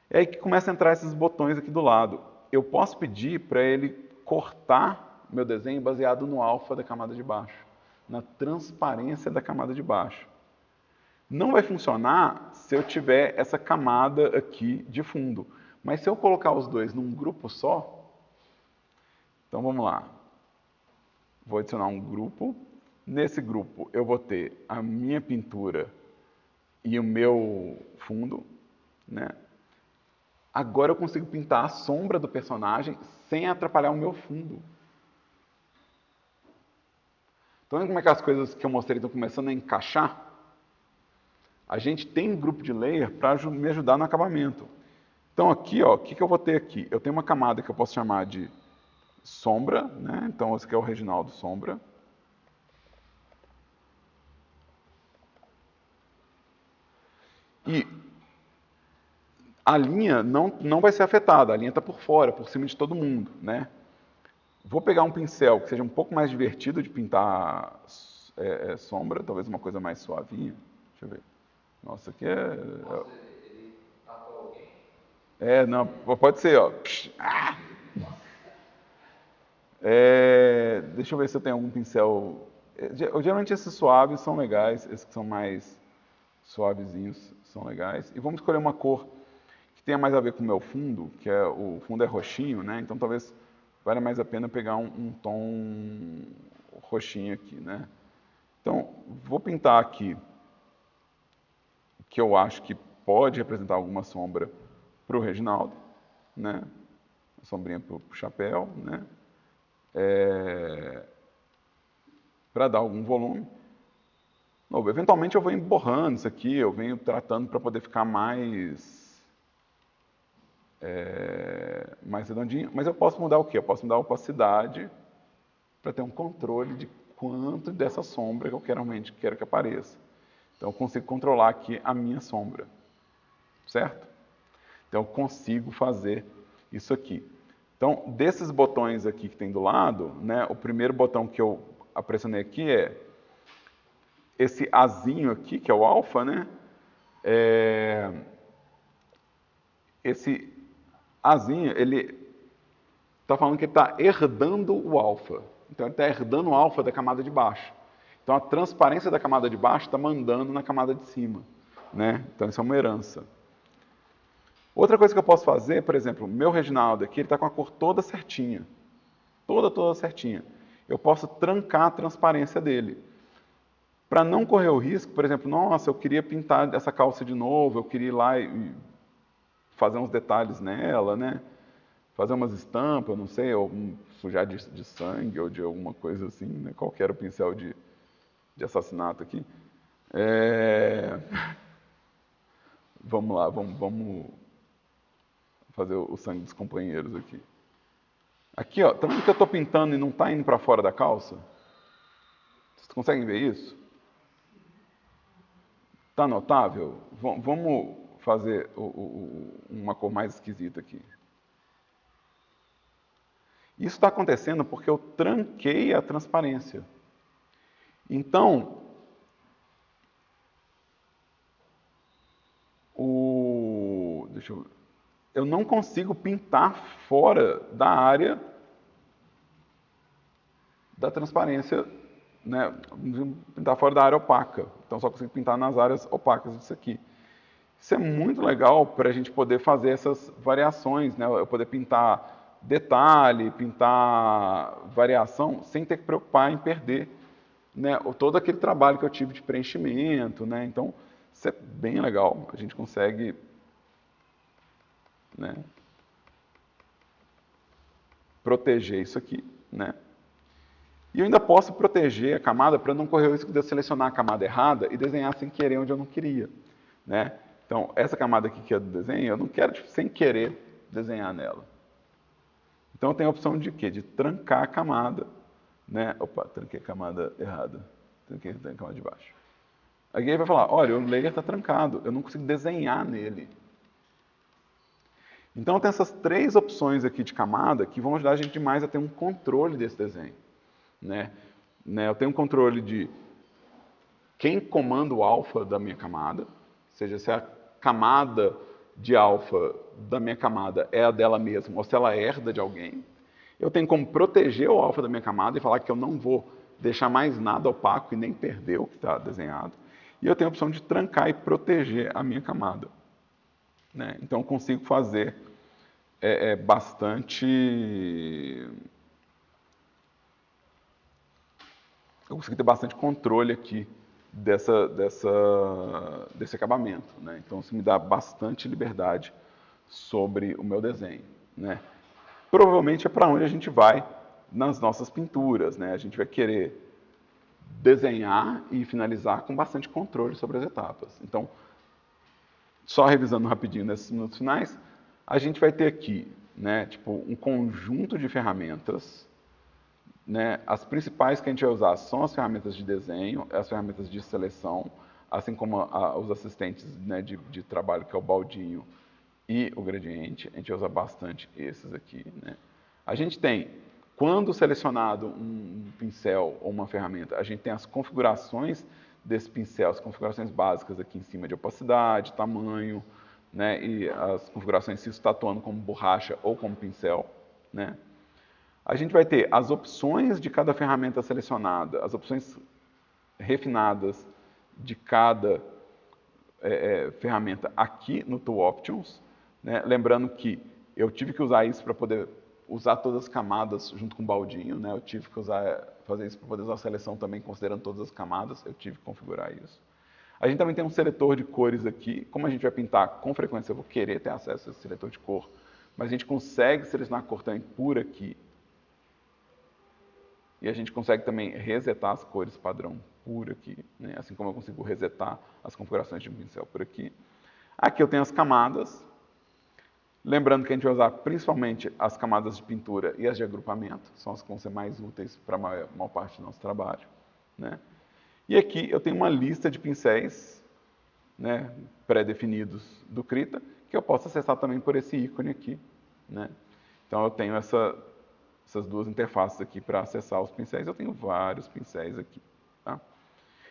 É aí que começa a entrar esses botões aqui do lado. Eu posso pedir para ele cortar meu desenho baseado no alfa da camada de baixo, na transparência da camada de baixo. Não vai funcionar se eu tiver essa camada aqui de fundo. Mas se eu colocar os dois num grupo só, então vamos lá. Vou adicionar um grupo. Nesse grupo eu vou ter a minha pintura e o meu fundo, né? Agora eu consigo pintar a sombra do personagem sem atrapalhar o meu fundo. Então, vendo como é que as coisas que eu mostrei estão começando a encaixar? A gente tem um grupo de layer para me ajudar no acabamento. Então aqui, ó, o que eu vou ter aqui? Eu tenho uma camada que eu posso chamar de sombra, né? Então esse aqui é o Reginaldo sombra. E a linha não vai ser afetada, a linha está por fora, por cima de todo mundo, né? Vou pegar um pincel que seja um pouco mais divertido de pintar sombra, talvez uma coisa mais suavinha. Deixa eu ver. Nossa, aqui é... Nossa, ele tacou alguém? não, pode ser, ó. Deixa eu ver se eu tenho algum pincel. Geralmente esses suaves são legais, esses que são mais suavezinhos são legais. E vamos escolher uma cor que tenha mais a ver com o meu fundo, que é o fundo é roxinho, né? Então talvez valha mais a pena pegar um tom roxinho aqui, né? Então vou pintar aqui o que eu acho que pode representar alguma sombra para o Reginaldo, né? Uma sombrinha para o chapéu, né? Para dar algum volume. Novo, eventualmente eu vou emborrando isso aqui, eu venho tratando para poder ficar mais redondinho, mas eu posso mudar o quê? Eu posso mudar a opacidade para ter um controle de quanto dessa sombra que eu realmente quero que apareça. Então eu consigo controlar aqui a minha sombra, certo? Então eu consigo fazer isso aqui. Então, desses botões aqui que tem do lado, né, o primeiro botão que eu pressionei aqui é esse Azinho aqui, que é o alfa, né? Esse Azinho, ele está falando que ele está herdando o alfa. Então, ele está herdando o alfa da camada de baixo. Então, a transparência da camada de baixo está mandando na camada de cima, né? Então, isso é uma herança. Outra coisa que eu posso fazer, por exemplo, o meu Reginaldo aqui, ele está com a cor toda certinha. Toda certinha. Eu posso trancar a transparência dele. Para não correr o risco, por exemplo, nossa, eu queria pintar essa calça de novo, eu queria ir lá e fazer uns detalhes nela, né? Fazer umas estampas, não sei, ou sujar de sangue ou de alguma coisa assim, né? Qual que era o pincel de assassinato aqui? Vamos lá, vamos fazer o sangue dos companheiros aqui. Aqui, ó, tá vendo que eu estou pintando e não está indo para fora da calça? Vocês conseguem ver isso? Tá notável? Vamos fazer uma cor mais esquisita aqui. Isso está acontecendo porque eu tranquei a transparência. Então, eu não consigo pintar fora da área da transparência, né? Pintar fora da área opaca. Então, só consigo pintar nas áreas opacas disso aqui. Isso é muito legal para a gente poder fazer essas variações, né? Eu poder pintar detalhe, pintar variação, sem ter que preocupar em perder, né, todo aquele trabalho que eu tive de preenchimento, né? Então, isso é bem legal. A gente consegue, né, proteger isso aqui, né? E eu ainda posso proteger a camada para não correr o risco de eu selecionar a camada errada e desenhar sem querer onde eu não queria, né? Então, essa camada aqui que é do desenho, eu não quero, sem querer, desenhar nela. Então, eu tenho a opção de quê? De trancar a camada, né? Opa, tranquei a camada errada. Tranquei a camada de baixo. Aí ele vai falar, olha, o layer está trancado, eu não consigo desenhar nele. Então, eu tenho essas três opções aqui de camada que vão ajudar a gente demais a ter um controle desse desenho, né? Eu tenho um controle de quem comanda o alfa da minha camada, ou seja, se a camada de alfa da minha camada é a dela mesma, ou se ela herda de alguém. Eu tenho como proteger o alfa da minha camada e falar que eu não vou deixar mais nada opaco e nem perder o que está desenhado. E eu tenho a opção de trancar e proteger a minha camada, né? Então eu consigo fazer bastante... Eu consigo ter bastante controle aqui desse acabamento, né? Então isso me dá bastante liberdade sobre o meu desenho, né? Provavelmente é para onde a gente vai nas nossas pinturas, né? A gente vai querer desenhar e finalizar com bastante controle sobre as etapas. Então, só revisando rapidinho nesses minutos finais, a gente vai ter aqui, né, tipo, um conjunto de ferramentas, né? As principais que a gente vai usar são as ferramentas de desenho, as ferramentas de seleção, assim como os assistentes, né, de trabalho, que é o baldinho e o gradiente. A gente usa bastante esses aqui, né? A gente tem, quando selecionado um pincel ou uma ferramenta, a gente tem as configurações desse pincel, as configurações básicas aqui em cima de opacidade, tamanho, né, e as configurações se está atuando como borracha ou como pincel, né? A gente vai ter as opções de cada ferramenta selecionada, as opções refinadas de cada ferramenta aqui no Tool Options, né? Lembrando que eu tive que usar isso para poder usar todas as camadas junto com o baldinho, né? Eu tive que fazer isso para poder usar a seleção também considerando todas as camadas, eu tive que configurar isso. A gente também tem um seletor de cores aqui. Como a gente vai pintar com frequência, eu vou querer ter acesso a esse seletor de cor, mas a gente consegue selecionar a cor também por aqui. E a gente consegue também resetar as cores padrão por aqui, né? Assim como eu consigo resetar as configurações de um pincel por aqui. Aqui eu tenho as camadas. Lembrando que a gente vai usar principalmente as camadas de pintura e as de agrupamento, são as que vão ser mais úteis para a maior parte do nosso trabalho, né? E aqui eu tenho uma lista de pincéis, né, pré-definidos do Krita, que eu posso acessar também por esse ícone aqui, né? Então eu tenho essas duas interfaces aqui para acessar os pincéis. Eu tenho vários pincéis aqui, tá?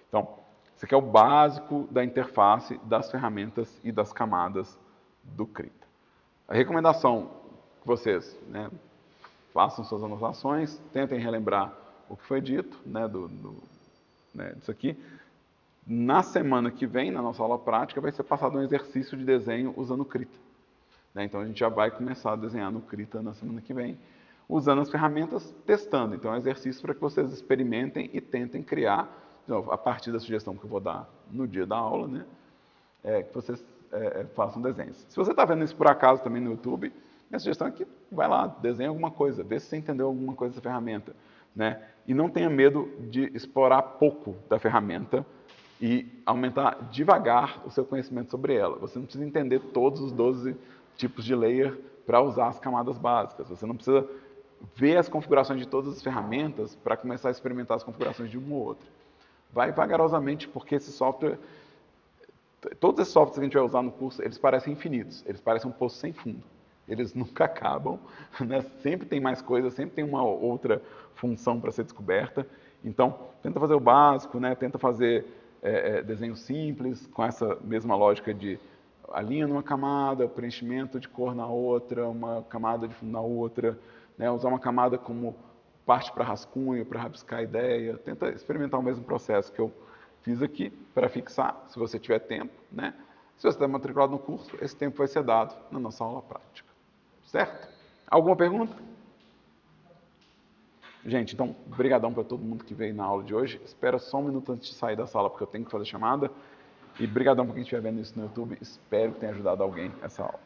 Então, esse aqui é o básico da interface das ferramentas e das camadas do Krita. A recomendação que vocês, né, façam suas anotações, tentem relembrar o que foi dito, né, disso aqui. Na semana que vem, na nossa aula prática, vai ser passado um exercício de desenho usando o Krita, né? Então a gente já vai começar a desenhar no Krita na semana que vem, usando as ferramentas, testando. Então é um exercício para que vocês experimentem e tentem criar, de novo, a partir da sugestão que eu vou dar no dia da aula, né, que vocês façam desenhos. Se você está vendo isso por acaso também no YouTube, minha sugestão é que vai lá, desenhe alguma coisa, vê se você entendeu alguma coisa dessa ferramenta, né? E não tenha medo de explorar pouco da ferramenta e aumentar devagar o seu conhecimento sobre ela. Você não precisa entender todos os 12 tipos de layer para usar as camadas básicas. Você não precisa ver as configurações de todas as ferramentas para começar a experimentar as configurações de uma ou outra. Vai vagarosamente, porque esse software, todos esses softwares que a gente vai usar no curso, eles parecem infinitos, eles parecem um poço sem fundo. Eles nunca acabam, né? Sempre tem mais coisa, sempre tem uma outra função para ser descoberta. Então, tenta fazer o básico, né? Tenta fazer desenho simples, com essa mesma lógica de a linha numa camada, preenchimento de cor na outra, uma camada de fundo na outra, né? Usar uma camada como parte para rascunho, para rabiscar a ideia. Tenta experimentar o mesmo processo que eu fiz aqui para fixar, se você tiver tempo, né? Se você está matriculado no curso, esse tempo vai ser dado na nossa aula prática. Certo? Alguma pergunta? Gente, então, brigadão para todo mundo que veio na aula de hoje. Espera só um minuto antes de sair da sala, porque eu tenho que fazer chamada. E brigadão para quem estiver vendo isso no YouTube. Espero que tenha ajudado alguém essa aula.